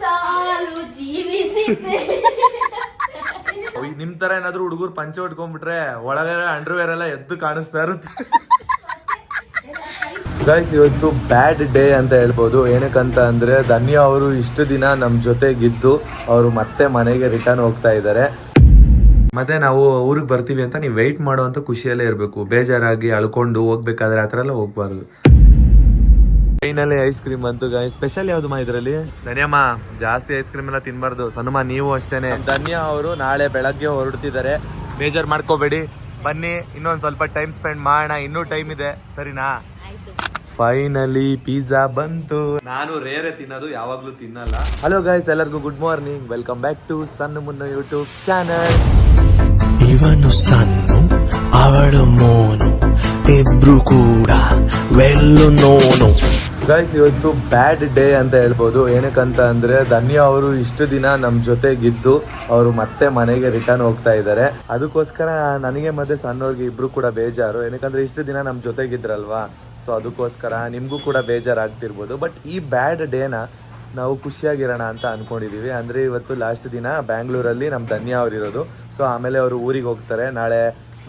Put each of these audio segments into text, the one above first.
ಸಾಲು ಜೀವಿಸಿದೆ. ನಿಮ್ ತರ ಏನಾದ್ರು ಹುಡುಗರು ಪಂಚೆ ಉಟ್ಕೊಂಡ್ಬಿಟ್ರೆ ಒಳಗಡೆ ಅಂಡರ್ವೇರ್ ಎಲ್ಲ ಎದ್ದು ಕಾಣಿಸ್ತಾ ಇರುತ್ತೆ. ಗೈಸ್, ಇವತ್ತು ಬ್ಯಾಡ್ ಡೇ ಅಂತ ಹೇಳ್ಬೋದು. ಏನಕ್ಕಂತ ಅಂದ್ರೆ ಧನ್ಯ ಅವರು ಇಷ್ಟು ದಿನ ನಮ್ ಜೊತೆಗಿದ್ದು ಅವರು ಮತ್ತೆ ಮನೆಗೆ ರಿಟರ್ನ್ ಹೋಗ್ತಾ ಇದ್ದಾರೆ. ಮತ್ತೆ ನಾವು ಊರಿಗೆ ಬರ್ತೀವಿ ಅಂತ ನೀವು ವೆಯ್ಟ್ ಮಾಡುವಂತ ಖುಷಿಯಲ್ಲೇ ಇರಬೇಕು. ಬೇಜಾರಾಗಿ ಅಳ್ಕೊಂಡು ಹೋಗ್ಬೇಕಾದ್ರೆ ಆ ಥರ ಎಲ್ಲ ಹೋಗ್ಬಾರ್ದು. ಫೈನಲಿ ಐಸ್ ಕ್ರೀಮ್ ಅಂತೂ ಗಾಯ್ಸ್. ಸ್ಪೆಷಲ್ ಯಾವ್ದು ಇದರಲ್ಲಿ? ಧನ್ಯಮ್ಮ, ಜಾಸ್ತಿ ಐಸ್ ಕ್ರೀಮ್ ಎಲ್ಲ ತಿನ್ಬಾರ್ದು. ಸನುಮ ನೀವು ಅಷ್ಟೇನೆ. ಧನ್ಯ ಅವರು ನಾಳೆ ಬೆಳಗ್ಗೆ ಹೊರಡ್ತಿದ್ದಾರೆ. ಬೇಜಾರು ಮಾಡ್ಕೋಬೇಡಿ, ಬನ್ನಿ, ಇನ್ನೊಂದು ಸ್ವಲ್ಪ ಟೈಮ್ ಸ್ಪೆಂಡ್ ಮಾಡೋಣ. ಇನ್ನೂ ಟೈಮ್ ಇದೆ, ಸರಿನಾ? ಫೈನಲಿ ಪಿಜ್ಜಾ ಬಂತು. ನಾನು ರೇರೆ ತಿನ್ನೋದು, ಯಾವಾಗ್ಲೂ ತಿನ್ನಲ್ಲ. ಹಲೋ ಗೈಸ್, ಎಲ್ಲರಿಗೂ good morning. Welcome back to Sanna Munna YouTube channel. ಇವನು ಸಣ್ಣ, ಅವಳು ಮೋನು, ಇಬ್ರು ಕೂಡ ವೆಲ್ಲು ನೋನು. ಗೈಸ್, ಇವತ್ತು ಬ್ಯಾಡ್ ಡೇ ಅಂತ ಹೇಳ್ಬೋದು. ಏನಕ್ಕಂತ ಅಂದ್ರೆ ಧನ್ಯ ಅವರು ಇಷ್ಟು ದಿನ ನಮ್ ಜೊತೆಗಿದ್ದು ಅವರು ಮತ್ತೆ ಮನೆಗೆ ರಿಟರ್ನ್ ಹೋಗ್ತಾ ಇದ್ದಾರೆ. ಅದಕ್ಕೋಸ್ಕರ ನನಗೆ ಮತ್ತೆ ಸಣ್ಣವ್ರಿಗೆ ಇಬ್ರು ಕೂಡ ಬೇಜಾರು. ಏನಕ್ಕಂದ್ರೆ ಇಷ್ಟು ದಿನ ನಮ್ ಜೊತೆಗಿದ್ರಲ್ವಾ, ಸೊ ಅದಕ್ಕೋಸ್ಕರ ನಿಮಗೂ ಕೂಡ ಬೇಜಾರಾಗ್ತಿರ್ಬೋದು. ಬಟ್ ಈ ಬ್ಯಾಡ್ ಡೇನ ನಾವು ಖುಷಿಯಾಗಿರೋಣ ಅಂತ ಅನ್ಕೊಂಡಿದೀವಿ. ಅಂದ್ರೆ ಇವತ್ತು ಲಾಸ್ಟ್ ದಿನ ಬ್ಯಾಂಗ್ಳೂರಲ್ಲಿ ನಮ್ಮ ಧನ್ಯ ಅವ್ರು ಇರೋದು. ಸೊ ಆಮೇಲೆ ಅವರು ಊರಿಗೆ ಹೋಗ್ತಾರೆ. ನಾಳೆ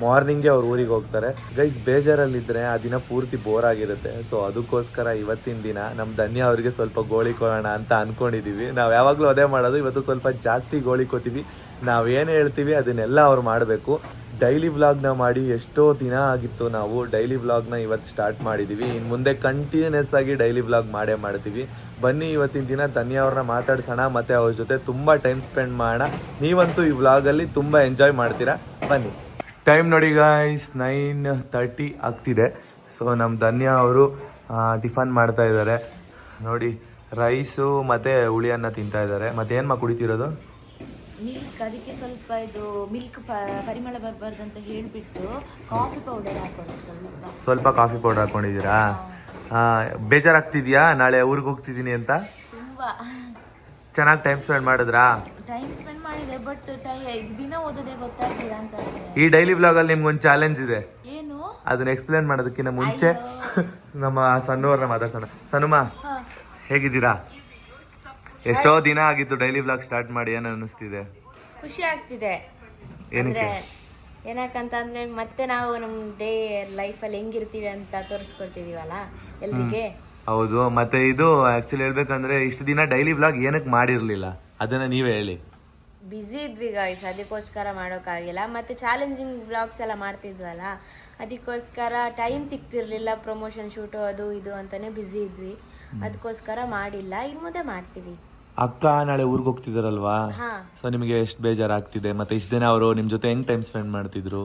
ಮಾರ್ನಿಂಗ್ಗೆ ಅವ್ರು ಊರಿಗೆ ಹೋಗ್ತಾರೆ. ಗೈಸ್, ಬೇಜಾರಲ್ಲಿದ್ದರೆ ಆ ದಿನ ಪೂರ್ತಿ ಬೋರ್ ಆಗಿರುತ್ತೆ. ಸೊ ಅದಕ್ಕೋಸ್ಕರ ಇವತ್ತಿನ ದಿನ ನಮ್ಮ ಧನ್ಯ ಅವರಿಗೆ ಸ್ವಲ್ಪ ಗೋಳಿ ಕೊಡೋಣ ಅಂತ ಅನ್ಕೊಂಡಿದೀವಿ. ನಾವು ಯಾವಾಗಲೂ ಅದೇ ಮಾಡೋದು. ಇವತ್ತು ಸ್ವಲ್ಪ ಜಾಸ್ತಿ ಗೋಳಿ ಕೊಡ್ತೀವಿ. ನಾವೇನು ಹೇಳ್ತೀವಿ ಅದನ್ನೆಲ್ಲ ಅವ್ರು ಮಾಡಬೇಕು. ಡೈಲಿ ವ್ಲಾಗ್ನ ಮಾಡಿ ಎಷ್ಟೋ ದಿನ ಆಗಿತ್ತು. ನಾವು ಡೈಲಿ ವ್ಲಾಗ್ನ ಇವತ್ತು ಸ್ಟಾರ್ಟ್ ಮಾಡಿದ್ದೀವಿ. ಇನ್ನು ಮುಂದೆ ಕಂಟಿನ್ಯೂಸ್ ಆಗಿ ಡೈಲಿ ವ್ಲಾಗ್ ಮಾಡ್ತೀವಿ. ಬನ್ನಿ, ಇವತ್ತಿನ ದಿನ ಧನ್ಯ ಅವ್ರನ್ನ ಮಾತಾಡ್ಸೋಣ, ಮತ್ತು ಅವ್ರ ಜೊತೆ ತುಂಬ ಟೈಮ್ ಸ್ಪೆಂಡ್ ಮಾಡೋಣ. ನೀವಂತೂ ಈ ವ್ಲಾಗಲ್ಲಿ ತುಂಬ ಎಂಜಾಯ್ ಮಾಡ್ತೀರಾ. ಬನ್ನಿ. ಟೈಮ್ ನೋಡಿ ಗಾಯ್ಸ್, 9:30 ಆಗ್ತಿದೆ. ಸೊ ನಮ್ಮ ಧನ್ಯ ಅವರು ಟಿಫನ್ ಮಾಡ್ತಾ ಇದ್ದಾರೆ ನೋಡಿ. ರೈಸು ಮತ್ತು ಹುಳಿಯನ್ನ ತಿಂತಾ ಇದ್ದಾರೆ. ಮತ್ತು ಏನು ಕುಡಿತಿರೋದು? ಮಿಲ್ಕ್. ಅದಕ್ಕೆ ಸ್ವಲ್ಪ ಇದು ಮಿಲ್ಕ್ ಪರಿಮಳ ಬರಬಾರ್ದು ಅಂತ ಹೇಳಿಬಿಟ್ಟು ಕಾಫಿ ಪೌಡರ್ ಹಾಕೊಂಡು ಸ್ವಲ್ಪ ಕಾಫಿ ಪೌಡರ್ ಹಾಕೊಂಡಿದ್ದೀರಾ? ಬೇಜಾರಾಗ್ತಿದ್ಯಾ ನಾಳೆ ಊರಿಗೆ ಹೋಗ್ತಿದ್ದೀನಿ ಅಂತ? ತುಂಬಾ ಚೆನ್ನಾಗಿ ಟೈಮ್ ಸ್ಪೆಂಡ್ ಮಾಡಿದ್ರಾ? ಟೈಮ್ ಸ್ಪೆಂಡ್ ಮಾಡಿದೆ, ಬಟ್ ದಿನ ಓದೋದೇ ಗೊತ್ತಾಗಿಲ್ಲ ಅಂತ. ಈ ಡೈಲಿ ವ್ಲಾಗಲ್ಲಿ ನಿಮ್ಗೊಂದು ಚಾಲೆಂಜ್ ಇದೆ. ಏನು? ಅದನ್ನ ಎಕ್ಸ್ಪ್ಲೇನ್ ಮಾಡೋದಕ್ಕಿಂತ ಮುಂಚೆ ನಮ್ಮ ಸಣ್ಣವ್ರನ್ನ ಮಾತಾಡ್ಸೋಣ. ಸನುಮ, ಹೇಗಿದ್ದೀರಾ? ಎಷ್ಟೋ ದಿನ ಆಗಿತ್ತು ಡೈಲಿ ವ್ಲಾಗ್ ಸ್ಟಾರ್ಟ್ ಮಾಡಿ. ಏನು ಅನ್ನಿಸ್ತಿದೆ? ಖುಷಿ ಆಗ್ತಿದೆ. ಏನಕ್ಕೆ? ಏನಕ್ಕಂತಂದ್ರೆ ಮತ್ತೆ ನಾವು ನಮ್ಮ ಡೇ ಲೈಫಲ್ಲಿ ಹೆಂಗಿರ್ತೀವಿ ಅಂತ ತೋರಿಸ್ಕೊಡ್ತಿದೀವಲ್ಲ ಎಲ್ರಿಗೆ. ಹೌದು. ಮತ್ತೆ ಇದು ಆಕ್ಚುಲಿ ಹೇಳ್ಬೇಕಂದ್ರೆ ಇಷ್ಟು ದಿನ ಡೈಲಿ ವ್ಲಾಗ್ ಏನಕ್ಕೆ ಮಾಡಿರ್ಲಿಲ್ಲ ಅದನ್ನ ನೀವೇ ಹೇಳಿ. ಬ್ಯುಸಿ ಇದ್ವಿ ಗಾಯ್ಸ್, ಅದಕ್ಕೋಸ್ಕರ ಮಾಡೋಕ್ಕಾಗಿಲ್ಲ. ಮತ್ತೆ ಚಾಲೆಂಜಿಂಗ್ ಬ್ಲಾಗ್ಸ್ ಎಲ್ಲ ಮಾಡ್ತಿದ್ವಲ್ಲ, ಅದಕ್ಕೋಸ್ಕರ ಟೈಮ್ ಸಿಗ್ತಿರ್ಲಿಲ್ಲ. ಪ್ರಮೋಷನ್ ಶೂಟು ಅದು ಇದು ಅಂತಾನೆ ಬ್ಯುಸಿ ಇದ್ವಿ, ಅದಕ್ಕೋಸ್ಕರ ಮಾಡಿಲ್ಲ. ಇನ್ನು ಮುಂದೆ ಮಾಡ್ತೀವಿ. ಅಕ್ಕ ನಾಳೆ ಊರಿಗೆ ಹೋಗ್ತಿದಾರಲ್ವಾ, ಸೊ ನಿಮಗೆ ಎಷ್ಟು ಬೇಜಾರಾಗ್ತಿದೆ? ಮತ್ತೆ ಇಷ್ಟು ದಿನ ಅವರು ನಿಮ್ ಜೊತೆ ಹೆಂಗ್ ಟೈಮ್ ಸ್ಪೆಂಡ್ ಮಾಡ್ತಿದ್ರು?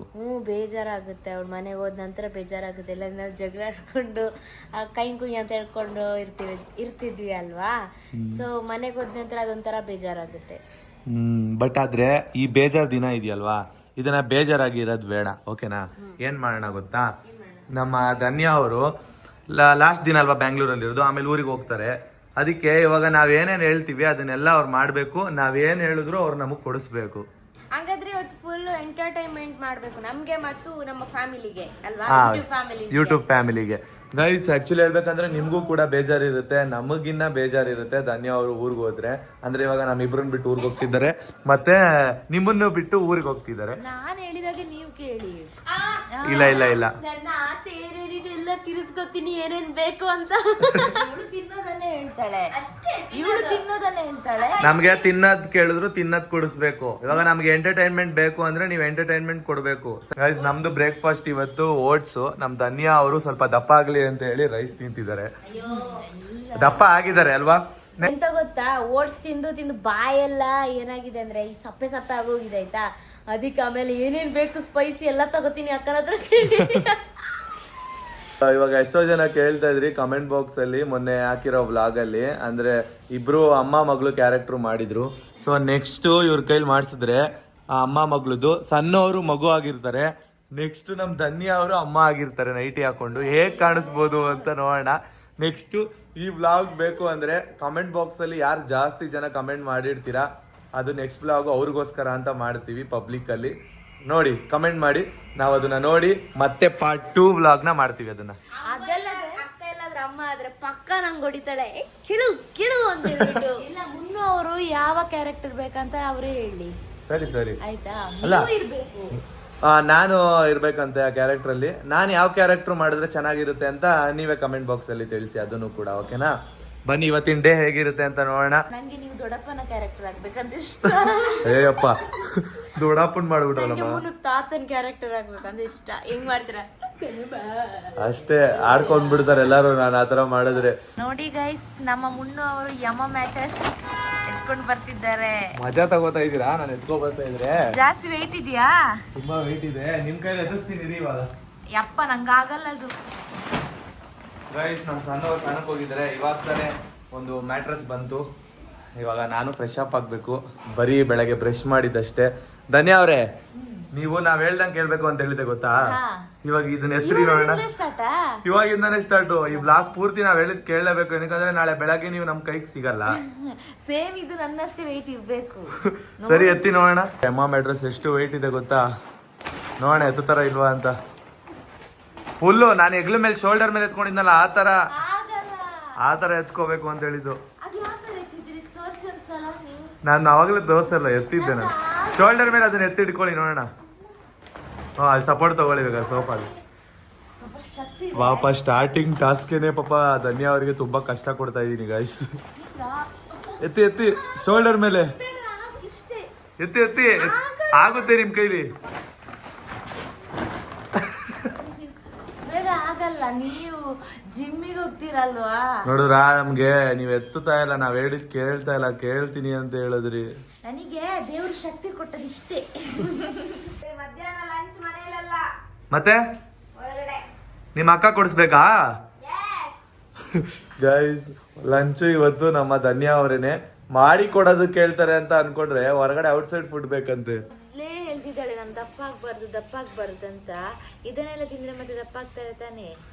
ಬೇಜಾರಾಗುತ್ತೆ. ಅವ್ಳ ಮನೆಗೆ ಹೋದ ನಂತರ ಬೇಜಾರಾಗುತ್ತೆ. ಎಲ್ಲ ನಾವು ಜಗಳ ಆಡ್ಕೊಂಡು ಕೈ ಕುಯ್ ಅಂತ ಹೇಳ್ಕೊಂಡು ಇರ್ತಿದ್ವಿ ಅಲ್ವಾ. ಸೊ ಮನೆಗೆ ಹೋದ ನಂತರ ಅದೊಂಥರ ಬೇಜಾರಾಗುತ್ತೆ. ಬಟ್ ಆದ್ರೆ ಈ ಬೇಜಾರ್ ದಿನ ಇದೆಯಲ್ವಾ, ಇದನ್ನ ಬೇಜಾರಾಗಿರೋದು ಬೇಡ. ಓಕೆನಾ? ಏನ್ ಮಾಡೋಣ ಗೊತ್ತಾ, ನಮ್ಮ ಧನ್ಯ ಅವರು ಲಾಸ್ಟ್ ದಿನ ಅಲ್ವಾ ಬ್ಯಾಂಗ್ಳೂರಲ್ಲಿ ಇರೋದು, ಆಮೇಲೆ ಊರಿಗೆ ಹೋಗ್ತಾರೆ. ಅದಕ್ಕೆ ಇವಾಗ ನಾವೇನೇನು ಹೇಳ್ತೀವಿ ಅದನ್ನೆಲ್ಲ ಅವ್ರು ಮಾಡಬೇಕು. ನಾವೇನು ಹೇಳಿದ್ರು ಅವ್ರು ನಮಗೆ ಕೊಡಿಸ್ಬೇಕು. ಹಾಗಾದ್ರೆ ಇವತ್ತು ಫುಲ್ ಎಂಟರ್ಟೈನ್ಮೆಂಟ್ ಮಾಡಬೇಕು ನಮಗೆ ಮತ್ತು ನಮ್ಮ ಫ್ಯಾಮಿಲಿಗೆ ಅಲ್ವಾ, ಯೂಟ್ಯೂಬ್ ಫ್ಯಾಮಿಲಿಗೆ. ಗೈಸ್, ಆಕ್ಚುಲಿ ಹೇಳ್ಬೇಕಂದ್ರೆ ನಿಮ್ಗೂ ಕೂಡ ಬೇಜಾರಿರುತ್ತೆ, ನಮಗಿನ್ನ ಬೇಜಾರಿರುತ್ತೆ ಧನ್ಯ ಅವರು ಊರಿಗೆ ಹೋದ್ರೆ. ಅಂದ್ರೆ ಇವಾಗ ನಮ್ಮಿಬ್ರನ್ನ ಬಿಟ್ಟು ಊರಿಗೆ ಹೋಗ್ತಿದ್ದಾರೆ, ಮತ್ತೆ ನಿಮ್ಮನ್ನು ಬಿಟ್ಟು ಊರಿಗೆ ಹೋಗ್ತಿದ್ದಾರೆ. ನಾನು ಹೇಳಿದಾಗೆ ನೀವು ಕೇಳಿ. ಇಲ್ಲ ಇಲ್ಲ ಇಲ್ಲ, ನನ್ನ ಆಸೆ ಏನೇನಿದೆ ಎಲ್ಲ ತಿರ್ಸ್ಕೊತೀನಿ, ಏನೇನ್ ಬೇಕು ಅಂತ. ಇವಳು ತಿನ್ನೋದನ್ನೇ ಹೇಳ್ತಾಳೆ. ನಮ್ಗೆ ತಿನ್ನೋದ್ ಕೇಳಿದ್ರು ತಿನ್ನೋದ್ ಕೊಡಿಸ್ಬೇಕು. ಇವಾಗ ನಮ್ಗೆ ಎಂಟರ್ಟೈನ್ಮೆಂಟ್ ಬೇಕು ಅಂದ್ರೆ ನೀವು ಎಂಟರ್ಟೈನ್ಮೆಂಟ್ ಕೊಡ್ಬೇಕು. ಗೈಸ್, ನಮ್ದು ಬ್ರೇಕ್ಫಾಸ್ಟ್ ಇವತ್ತು ಓಟ್ಸ್. ನಮ್ ಧನ್ಯ ಅವರು ಸ್ವಲ್ಪ ದಪ್ಪ ಆಗ್ಲಿ ಅಂತ ಹೇಳಿ ರೈಸ್ ತಿಂತಿದ್ದಾರೆ. ದಪ್ಪ ಆಗಿದ್ದಾರೆ ಅಲ್ವಾ? ಎಂತ ಗೊತ್ತಾ, ಓಟ್ಸ್ ತಿಂದು ತಿಂದು ಬಾಯೆಲ್ಲ ಏನಾಗಿದೆ ಅಂದ್ರೆ ಈ ಸಪ್ಪೆ ಸಪ್ಪೆ ಆಗೋಗಿದೆ ಆಯ್ತಾ. ಅದಕ್ಕೆ ಆಮೇಲೆ ಏನೇನ್ ಬೇಕು ಸ್ಪೈಸಿ ಎಲ್ಲ ತಗೋತೀನಿ ಅಕ್ಕನ ಹತ್ರ ಕೇಳಿ. ಇವಾಗ ಎಷ್ಟೋ ಜನ ಕೇಳ್ತಾ ಇದ್ರಿ ಕಮೆಂಟ್ ಬಾಕ್ಸ್ ಅಲ್ಲಿ, ಮೊನ್ನೆ ಹಾಕಿರೋ ವ್ಲಾಗ್ ಅಲ್ಲಿ, ಅಂದ್ರೆ ಇಬ್ರು ಅಮ್ಮ ಮಗಳು ಕ್ಯಾರೆಕ್ಟರ್ ಮಾಡಿದ್ರು. ಸೊ ನೆಕ್ಸ್ಟ್ ಇವ್ರ ಕೈಲಿ ಮಾಡಿಸಿದ್ರೆ ಆ ಅಮ್ಮ ಮಗಳದು ಸಣ್ಣವರು ಮಗು ಆಗಿರ್ತಾರೆ. ನೆಕ್ಸ್ಟ್ ನಮ್ ಧನ್ಯ ಅವರು ಅಮ್ಮ ಆಗಿರ್ತಾರೆ ನೈಟಿ ಹಾಕೊಂಡು. ಹೇಗ್ ಕಾಣಿಸ್ಬೋದು ಅಂತ ನೋಡೋಣ. ನೆಕ್ಸ್ಟ್ ಈ ವ್ಲಾಗ್ ಬೇಕು ಅಂದ್ರೆ ಕಮೆಂಟ್ ಬಾಕ್ಸ್ ಅಲ್ಲಿ ಯಾರು ಜಾಸ್ತಿ ಜನ ಕಮೆಂಟ್ ಮಾಡಿರ್ತೀರಾ, ಅದು ನೆಕ್ಸ್ಟ್ ವ್ಲಾಗ್ ಅವ್ರಿಗೋಸ್ಕರ ಅಂತ ಮಾಡ್ತೀವಿ ಪಬ್ಲಿಕ್ ಅಲ್ಲಿ. ನೋಡಿ, ಕಮೆಂಟ್ ಮಾಡಿ, ನಾವು ಅದನ್ನ ನೋಡಿ ಮತ್ತೆ ಪಾರ್ಟ್ 2 ವ್ಲಾಗ್ ನ ಮಾಡ್ತೀವಿ. ಅದನ್ನ ಅಕ್ಕ ಎಲ್ಲಾದ್ರೂ ಅಮ್ಮ ಆದ್ರೆ ಪಕ್ಕ ನಂಗೆ ಹೊಡಿತಾಳೆ ಕಿಳು ಕಿಳು ಅಂತ ಹೇಳ್ಬಿಟ್ಟು. ಇಲ್ಲ ಮುನ್ನು ಅವರು ಯಾವ ಕ್ಯಾರೆಕ್ಟರ್ ಬೇಕಂತ ಅವರೇ ಹೇಳಿ. ಸರಿ ಆಯ್ತಾ? ಅಲ್ಲ. ನೀವು ಇರ್ಬೇಕು. ನಾನು ಇರ್ಬೇಕಂತೆ ಆ ಕ್ಯಾರೆಕ್ಟರ್ ಅಲ್ಲಿ. ನಾನು ಯಾವ ಕ್ಯಾರೆಕ್ಟರ್ ಮಾಡಿದ್ರೆ ಚೆನ್ನಾಗಿರುತ್ತೆ ಅಂತ ನೀವೇ ಕಮೆಂಟ್ ಬಾಕ್ಸ್ ಅಲ್ಲಿ ತಿಳಿಸಿ, ಅದನ್ನು ಕೂಡ. ಓಕೆನಾ? ಬನ್ನಿ ಇವತ್ತಿನ ಡೇ ಹೇಗಿರುತ್ತೆ ಅಂತ ನೋಡೋಣ. ನಂಗೆ ನೀವು ದೊಡ್ಡಪ್ಪನ ಕ್ಯಾರೆಕ್ಟರ್ ಆಗ್ಬೇಕಂತ ಇಷ್ಟ. ಅಯ್ಯಪ್ಪ ದೊಡ್ಡಪ್ಪನ್ ಮಾಡ್ಬಿಟ್ರಲ್ಲಮ್ಮ. ಮುನ್ನು ತಾತನ್ ಕ್ಯಾರೆಕ್ಟರ್ ಆಗ್ಬೇಕಂತ ಇಷ್ಟ. ಹೆಂಗ್ ಮಾಡ್ತೀರಾ? ಅಷ್ಟೇ ಆಡ್ಕೊಂಡ್ ಬಿಡ್ತಾರೆ ಎಲ್ಲಾರು ನಾನು ಆತರ ಮಾಡಿದ್ರೆ. ನೋಡಿ ಗೈಸ್, ನಮ್ಮ ಮುನ್ನು ಅವರು ಯಮ ಮ್ಯಾಟರ್ಸ್ ಎತ್ಕೊಂಡು ಬರ್ತಿದ್ದಾರೆ. ಮಜಾ ತಗೋತಾ ಇದೀರಾ? ನಾನು ಎತ್ಕೊ ಬರ್ತಾ ಇದ್ರೆ ಜಾಸ್ತಿ ವೆಯ್ಟ್ ಇದೆಯಾ? ತುಂಬಾ ವೆಯ್ಟ್ ಇದೆ. ನಿಮ್ ಕೈಲಿ ಎದುರಿಸ್ತೀನಿ ಇವಾಗ. ಯಪ್ಪ ನಂಗಾಗಲ್ಲ ಅದು. ಗೈಸ್ ನಮ್ಮ ಸಣ್ಣವ್ರು ಸ್ನಾನಕ್ಕೆ ಹೋಗಿದ್ದಾರೆ. ಇವಾಗ ತಾನೇ ಒಂದು ಮ್ಯಾಟ್ರಸ್ ಬಂತು. ಇವಾಗ ನಾನು ಫ್ರೆಶ್ ಅಪ್ ಆಗ್ಬೇಕು. ಬರೀ ಬೆಳಗ್ಗೆ ಬ್ರಷ್ ಮಾಡಿದ್ದಷ್ಟೇ. ಧನ್ಯ ಅವ್ರೆ, ನೀವು ನಾವ್ ಹೇಳ್ದಂಗೆ ಕೇಳ್ಬೇಕು ಅಂತ ಹೇಳಿದೆ ಗೊತ್ತಾ? ಇವಾಗ ಇದನ್ನ ಎತ್ರಿ ನೋಡೋಣ. ಇವಾಗಿಂದಾನೇ ಸ್ಟಾರ್ಟ್. ಈ ಬ್ಲಾಗ್ ಪೂರ್ತಿ ನಾವ್ ಹೇಳಿದ್ ಕೇಳಲೇಬೇಕು, ಯಾಕಂದ್ರೆ ನಾಳೆ ಬೆಳಗ್ಗೆ ನೀವು ನಮ್ ಕೈಗೆ ಸಿಗಲ್ಲ. ಸೇಮ್ ಇದು ನನ್ನಷ್ಟೇ ವೆಯ್ಟ್ ಇರ್ಬೇಕು. ಸರಿ ಎತ್ತಿ ನೋಡೋಣ. ಎಮ್ಮ ಮ್ಯಾಟ್ರಸ್ ಎಷ್ಟು ವೆಯ್ಟ್ ಇದೆ ಗೊತ್ತಾ? ನೋಡೋಣ ಎತ್ತುತ್ತಾರ ಇಲ್ವಾ ಅಂತ. ಫುಲ್ಲು ನಾನು ಹೆಗ್ಲ ಮೇಲೆ ಶೋಲ್ಡರ್ ಮೇಲೆ ಎತ್ಕೊಂಡಿದ್ನಲ್ಲ ಆ ತರ ಎತ್ಕೋಬೇಕು ಅಂತ ಹೇಳಿದ್ದು. ನಾನು ಅವಾಗಲೇ ತೋರಿಸಲ್ಲ, ಎತ್ತಿದ್ದೆ ನಾನು ಶೋಲ್ಡರ್ ಮೇಲೆ. ಅದನ್ನ ಎತ್ತಿ ಇಟ್ಕೊಳ್ಳಿ ನೋಡೋಣ. ಅಲ್ಲಿ ಸಪೋರ್ಟ್ ತಗೊಳ್ಳಿ ಬೇಕಾ ಸೋಫಾಲಿ. ಪಾಪ ಸ್ಟಾರ್ಟಿಂಗ್ ಟಾಸ್ಕೇನೆ ಪಾಪ ಧನ್ಯ ಅವರಿಗೆ ತುಂಬಾ ಕಷ್ಟ ಕೊಡ್ತಾ ಇದೀನಿ ಗೈಸ್. ಎತ್ತಿ ಎತ್ತಿ ಶೋಲ್ಡರ್ ಮೇಲೆ ಎತ್ತಿ ಎತ್ತಿ. ಆಗುತ್ತೆ ನಿಮ್ ಕೈಲಿ. ಆಗಲ್ಲ, ನೀವು ಜಿಮ್ಮಿಗೆ ಹೋಗ್ತೀರಲ್ವಾ? ನೋಡಿದ್ರಾ ನಮ್ಗೆ ನೀವ್ ಎತ್ತುತ್ತಾ ಇಲ್ಲ, ನಾವ್ ಹೇಳಿದ್ ಕೇಳ್ತಾ ಇಲ್ಲ. ಕೇಳ್ತೀನಿ ಅಂತ ಹೇಳಿದ್ರಿ. ನನಗೆ ದೇವ್ರ ಶಕ್ತಿ ಕೊಟ್ಟದಿಷ್ಟೇ. ಮಧ್ಯಾಹ್ನ ಲಂಚ್ ಮನೆಯಲ್ಲ, ಮತ್ತೆ ನಿಮ್ಮ ಅಕ್ಕ ಕೊಡಿಸ್ಬೇಕಾ? ಗೈಸ್ ಲಂಚ್ ಇವತ್ತು ನಮ್ಮ ಧನ್ಯ ಅವರೇನೆ ಮಾಡಿ ಕೊಡೋದು. ಕೇಳ್ತಾರೆ ಅಂತ ಅನ್ಕೊಂಡ್ರೆ ಹೊರಗಡೆ ಔಟ್ಸೈಡ್ ಫುಡ್ ಬೇಕಂತೆ. ಮೊದ್ಲೇ ಹೇಳ್ತಿದ್ದಾಳೆ ನಾನು ದಪ್ಪ ಆಗ್ಬಾರ್ದು ಅಂತ. ಇದನ್ನೆಲ್ಲ ತಿಂದ್ರೆ ಮತ್ತೆ ದಪ್ಪ ಆಗ್ತಾರೆ ತಾನೆ.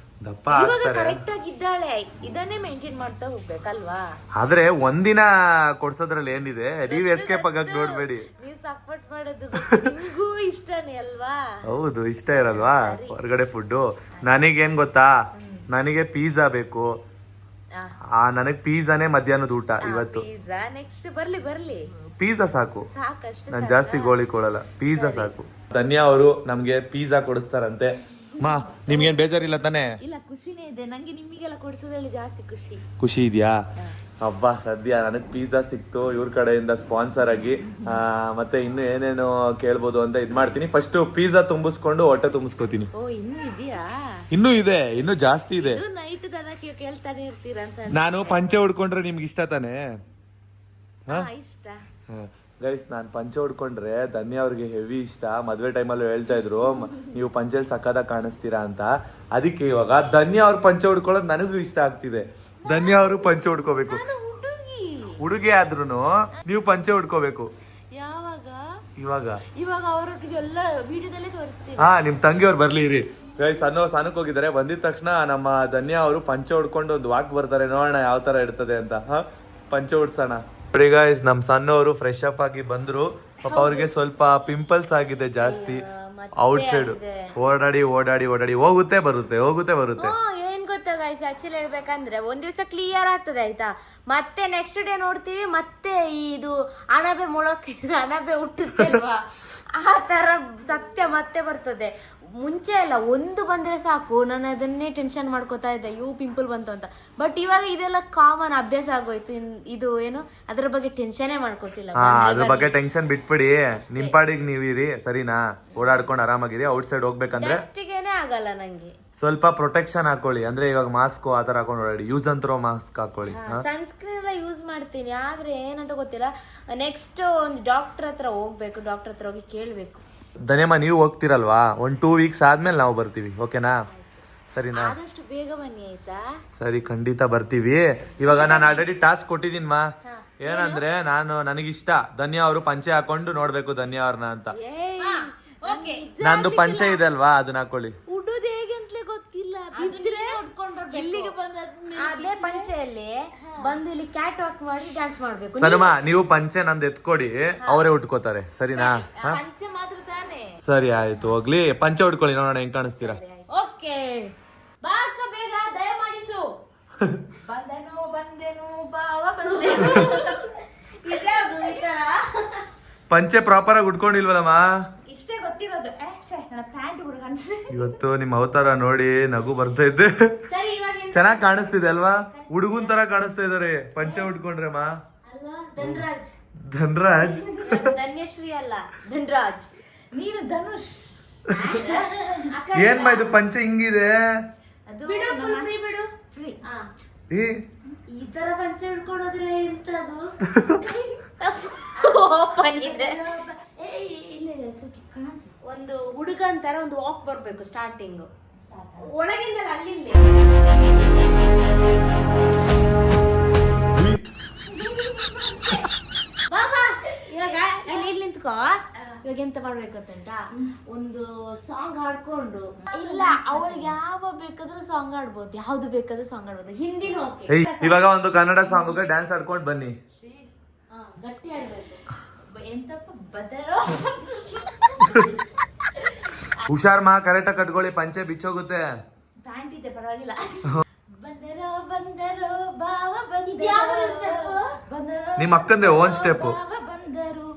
ದಪ್ಪ ಇವಾಗ ಆಗ್ತಾರೆ. ಕರೆಕ್ಟ್ ಆಗಿದ್ದಾಳೆ, ಇದನ್ನೇ ಮೇಂಟೈನ್ ಮಾಡ್ತಾ ಹೋಗ್ಬೇಕಲ್ವಾ? ಆದ್ರೆ ಒಂದಿನ ಕೊಡ್ಸೋದ್ರಲ್ಲಿ ಏನಿದೆ? ನೀವ್ ಎಸ್ಕೇಪ್ ಆಗಕ್ ನೋಡ್ಬೇಡಿ. ನೀವು ಸಪೋರ್ಟ್ ಮಾಡೋದು ನಿಮ್ಗೂ ಇಷ್ಟನೇ ಅಲ್ವಾ? ಹೌದು, ಇಷ್ಟ ಇರಲ್ವಾ ಹೊರಗಡೆ ಫುಡ್? ನನಗೇನ್ ಗೊತ್ತಾ, ನನಗೆ ಪಿಜ್ಜಾ ಬೇಕು. ನನಗ್ ಪಿಜ್ಜಾನೇ ಮಧ್ಯಾಹ್ನದ ಊಟ ಇವತ್ತು. ಪಿಜ್ಜಾ ನೆಕ್ಸ್ಟ್ ಬರ್ಲಿ ಪಿಜ್ಜಾ ಸಾಕು, ಸಾಕಷ್ಟು. ನಾನು ಜಾಸ್ತಿ ಗೋಳಿ ಕೊಡಲ್ಲ. ಪಿಜ್ಜಾ ಸಾಕು. ಧನ್ಯ ಅವರು ನಮ್ಗೆ ಪಿಜ್ಜಾ ಕೊಡಿಸ್ತಾರಂತೆ. ಮಾ ನಿಮ್ಗೇನ್ ಬೇಜಾರಿಲ್ಲ ತಾನೆ? ಇಲ್ಲ, ಖುಷಿನೇ ಇದೆ ನಂಗೆ. ನಿಮಗೆಲ್ಲ ಕೊಡಿಸೋದ್ರಲ್ಲಿ ಜಾಸ್ತಿ ಖುಷಿ ಇದೆಯಾ? ಹಬ್ಬ ಸದ್ಯ ನನಗ್ ಪಿಜ್ಜಾ ಸಿಕ್ತು ಇವ್ರ ಕಡೆಯಿಂದ ಸ್ಪಾನ್ಸರ್ ಆಗಿ. ಮತ್ತೆ ಇನ್ನು ಏನೇನು ಕೇಳ್ಬೋದು ಅಂತ ಇದ್ ಮಾಡ್ತೀನಿ. ಫಸ್ಟ್ ಪಿಜ್ಜಾ ತುಂಬಿಸ್ಕೊಂಡು ಹೊಟ್ಟೆ ತುಂಬಿಸ್ಕೋತೀನಿ. ಓ, ಇನ್ನೂ ಇದೆಯಾ? ಇನ್ನೂ ಇದೆ, ಇನ್ನೂ ಜಾಸ್ತಿ ಇದೆ. ನೈಟ್ ತನಕ ಕೇಳ್ತಾನೆ ಇರ್ತೀರಂತ. ನಾನು ಪಂಚೆ ಉಡ್ಕೊಂಡ್ರೆ ನಿಮ್ಗೆ ಇಷ್ಟ ತಾನೆ? ಇಷ್ಟ. ಗೈಸ್ ನಾನು ಪಂಚೆ ಉಡ್ಕೊಂಡ್ರೆ ಧನ್ಯ ಅವ್ರಿಗೆ ಹೆವಿ ಇಷ್ಟ. ಮದ್ವೆ ಟೈಮಲ್ಲೂ ಹೇಳ್ತಾ ಇದ್ರು ನೀವು ಪಂಚೆಲ್ ಸಕ್ಕದಾಗ ಕಾಣಿಸ್ತೀರಾ ಅಂತ. ಅದಕ್ಕೆ ಇವಾಗ ಧನ್ಯ ಅವ್ರ ಪಂಚೆ ಉಡ್ಕೊಳ್ಳೋದು ನನಗೂ ಇಷ್ಟ ಆಗ್ತಿದೆ. ಧನ್ಯ ಅವರು ಪಂಚೆ ಉಡ್ಕೋಬೇಕು. ಹುಡುಗಿ ಆದ್ರೂ ನೀವು ಪಂಚೆ ಉಡ್ಕೋಬೇಕು. ಯಾವಾಗ? ಇವಾಗ ಅವರೊಟ್ಟಿಗೆ ಎಲ್ಲ ವಿಡಿಯೋದಲ್ಲೇ ತೋರಿಸ್ತೀವಿ. ನಿಮ್ ತಂಗಿಯವ್ರು ಬರ್ಲಿ ಇರಿ. ಗೈಸ್ ಸಣ್ಣಕ್ಕೆ ಹೋಗಿದ್ದಾರೆ. ಬಂದಿದ ತಕ್ಷಣ ನಮ್ಮ ಧನ್ಯ ಅವರು ಪಂಚೆ ಉಡ್ಕೊಂಡು ಒಂದು ವಾಕ್ ಬರ್ತಾರೆ. ನೋಡೋಣ ಯಾವ ತರ ಇರ್ತದೆ ಅಂತ. ಪಂಚೆ ಉಡ್ಸೋಣ. ನೋಡಿ ಗೈಸ್ ನಮ್ ಸಣ್ಣವರು ಫ್ರೆಶ್ ಅಪ್ ಆಗಿ ಬಂದ್ರು. ಪಾಪ ಅವ್ರಿಗೆ ಸ್ವಲ್ಪ ಪಿಂಪಲ್ಸ್ ಆಗಿದೆ ಜಾಸ್ತಿ. ಔಟ್ ಸೈಡ್ ಓಡಾಡಿ ಹೋಗುತ್ತೆ ಬರುತ್ತೆ. ಏನ್ ಗೊತ್ತಾ ಗೈಸ್, ಆಕ್ಚುಲಿ ಹೇಳ್ಬೇಕಂದ್ರೆ ಒಂದ್ ದಿವಸ ಕ್ಲಿಯರ್ ಆಗ್ತದೆ ಆಯ್ತಾ. ಮತ್ತೆ ನೆಕ್ಸ್ಟ್ ಡೇ ನೋಡ್ತೀವಿ ಮತ್ತೆ ಇದು ಅಣಬೆ ಅಣಬೆ ಹುಟ್ಟುತ್ತೆ ಅಲ್ವಾ, ಆ ತರ ಸತ್ಯ ಮತ್ತೆ ಬರ್ತದೆ. ಮುಂಚೆ ಎಲ್ಲ ಒಂದು ಬಂದ್ರೆ ಸಾಕು, ನಾನು ಅದನ್ನೇ ಟೆನ್ಷನ್ ಮಾಡ್ಕೋತಾ ಇದ್ದೆ, ಪಿಂಪಲ್ ಬಂತು ಅಂತ. ಬಟ್ ಇವಾಗ ಇದೆಲ್ಲ ಕಾಮನ್ ಅಭ್ಯಾಸ ಆಗೋಯ್ತು. ಇದು ಏನು ಅದ್ರ ಬಗ್ಗೆ ಟೆನ್ಷನೇ ಮಾಡ್ಕೋತಿಲ್ಲ. ಅದ್ರ ಬಗ್ಗೆ ಟೆನ್ಷನ್ ಬಿಟ್ಬಿಡಿ. ನಿಮ್ ಪಾಡಿಗೆ ನೀವಿರಿ ಸರಿನಾ? ಓಡಾಡ್ಕೊಂಡು ಆರಾಮಾಗಿರಿ. ಔಟ್ ಸೈಡ್ ಹೋಗ್ಬೇಕಂದ್ರೆ ಅಷ್ಟಿಗೇನೆ ಆಗಲ್ಲ ನಂಗೆ. ಸ್ವಲ್ಪ ಪ್ರೊಟೆಕ್ಷನ್ ಹಾಕೊಳ್ಳಿ. ಅಂದ್ರೆ ಇವಾಗ ಮಾಸ್ಕ್ ಆ ತರ ಹಾಕೊಂಡು ಓಡಾಡಿ. ಯೂಸ್ ಅಂತಿರೋ ಮಾಸ್ಕ್ ಹಾಕೊಳ್ಳಿ. ಸನ್ಸ್ಕ್ರೀನ್ ಎಲ್ಲ ಯೂಸ್ ಮಾಡ್ತೀನಿ, ಆದ್ರೆ ಏನಂತ ಗೊತ್ತಿಲ್ಲ. ನೆಕ್ಸ್ಟ್ ಒಂದು ಡಾಕ್ಟರ್ ಹತ್ರ ಹೋಗ್ಬೇಕು. ಡಾಕ್ಟರ್ ಹತ್ರ ಹೋಗಿ ಕೇಳ್ಬೇಕು. ಧನ್ಯಮ್ಮ ನೀವು ಹೋಗ್ತಿರಲ್ವಾ, 1-2 ವೀಕ್ಸ್ ಆದ್ಮೇಲೆ ನಾವು ಬರ್ತೀವಿ. ಓಕೆನಾ? ಸರಿನಾ? ಆದಷ್ಟು ಬೇಗ ಬನ್ನಿ ಆಯ್ತಾ? ಸರಿ, ಖಂಡಿತ ಬರ್ತೀವಿ. ಇವಾಗ ನಾನು ಆಲ್ರೆಡಿ ಟಾಸ್ಕ್ ಕೊಟ್ಟಿದ್ದೀನಿ ಮಾ. ಏನಂದ್ರೆ ನನಗಿಷ್ಟ ಧನ್ಯ ಅವರು ಪಂಚೆ ಹಾಕೊಂಡು ನೋಡ್ಬೇಕು ಧನ್ಯ ಅವ್ರನ್ನ ಅಂತ. ನಂದು ಪಂಚೆ ಇದೆ ಅಲ್ವಾ, ಅದನ್ನ ಹಾಕೊಳ್ಳಿ. ಉಡೋದು ಹೇಗೆ ಅಂತಲೇ ಗೊತ್ತಿಲ್ಲ. ಇಲ್ಲಿಗೆ ಅದೇ ಪಂಚೆಯಲ್ಲಿ ಬಂದು ಇಲ್ಲಿ ಕ್ಯಾಟ್ ವಾಕ್ ಮಾಡಿ ಡ್ಯಾನ್ಸ್ ಮಾಡ್ಬೇಕು. ಸರಿಮಾ ನೀವು ಪಂಚೆ ನಂದು ಎತ್ಕೊಡಿ, ಅವರೇ ಉಟ್ಕೋತಾರೆ. ಸರಿನಾ? ಪಂಚೆ ಮಾತ್ರ ತಾನೆ. ಸರಿ ಆಯ್ತು, ಹೋಗ್ಲಿ. ಪಂಚೆ ಉಟ್ಕೊಳ್ಳಿ, ನೋಡೋಣ ಹೆಂಗ್ ಕಾಣಿಸ್ತೀರಾ. ಓಕೆ, ಬಾಕ ಬೇಗ ದಯಮಾಡಿಸು. ಬಂದೆನು ಬಾವ ಬಂದೆನು ಇದೇ ಅದು ಈ ತರ. ಪಂಚೆ ಪ್ರಾಪರ್ ಆಗಿ ಉಟ್ಕೊಂಡಿಲ್ವಲ್ಲಮ್ಮ. ಇಷ್ಟೇ ಗೊತ್ತಿರೋದು. ನನ್ನ ಪ್ಯಾಂಟ್ ಕೂಡ ಕಾಣಿಸ್ತಿದೆ. ಇವತ್ತು ನಿಮ್ಮ ಅವತಾರ ನೋಡಿ ನಗು ಬರ್ತಾ ಇದ್ದೆ. ಸರಿ ಇವಾಗ ಚೆನ್ನಾಗಿ ಕಾಣಿಸ್ತಿದೆ ಅಲ್ವಾ? ಹುಡುಗನ್ ತರ ಕಾಣಿಸ್ತಾ ಇದಾರೆ ಪಂಚೆ ಉಟ್ಕೊಂಡ್ರೆಮ್ಮ. ಅಲ್ವಾ? ಧನ್ರಾಜ್. ಧನ್ರಾಜ್. ಧನ್ಯಶ್ರೀ ಅಲ್ಲ, ಧನ್ರಾಜ್. ನೀನು ಧನುಷ್. ಏನ್ಮಾ ಇದು ಪಂಚೆ ಹಿಂಗಿದೆ? ಬಿಡು, ಫುಲ್ ಫ್ರೀ ಬಿಡು. ಫ್ರೀ. ಈ ತರ ಪಂಚೆ ಹಿಡ್ಕೊಳೋದ್ರೆ ಎಂತದು? ಓಪನ್ ಇದೆ. ಒಂದು ಹುಡುಗನ್ ತರ ಒಂದು ವಾಕ್ ಬರ್ಬೇಕು ಸ್ಟಾರ್ಟಿಂಗ್. ಒಳಗಿಂದಲ್ಲ ಅಲ್ಲಿ. ಬಾಬಾ ಇವಾಗ ಇಲ್ಲಿ ನಿಂತ್ಕೋ. ಇವಾಗ ಎಂತ ಮಾಡ್ಬೇಕು ಅಂತ ಒಂದು ಸಾಂಗ್ ಹಾಡ್ಕೊಂಡು, ಇಲ್ಲ ಅವಳಿಗೆ ಯಾವ ಬೇಕಾದ್ರೂ ಸಾಂಗ್ ಆಡ್ಬೋದು, ಯಾವ್ದು ಬೇಕಾದ್ರೂ ಸಾಂಗ್ ಆಡ್ಬೋದು. ಹಿಂದಿನೂ ಓಕೆ. ಇವಾಗ ಒಂದು ಕನ್ನಡ ಸಾಂಗ್ ಡ್ಯಾನ್ಸ್ ಆಡ್ಕೊಂಡು ಬನ್ನಿ. ಗಟ್ಟಿ ಆಡ್ಬೇಕು. ಎಂತಪ್ಪ ಬದಲೋ. ಹುಷಾರ್ ಮಾ, ಕರೆಕ್ಟಾಗಿ ಕಟ್ಕೊಳ್ಳಿ, ಪಂಚೆ ಬಿಚ್ಚೋಗುತ್ತೆ. ಪ್ಯಾಂಟ್ ಇದೆ ಪರವಾಗಿಲ್ಲ. ಬಂದರೋ ಬಂದರೋ ಬಾವ ಬಂದರೋ. ನಿಮ್ ಅಕ್ಕಂದೆ ಓನ್ ಸ್ಟೆಪ್. ಬಂದರು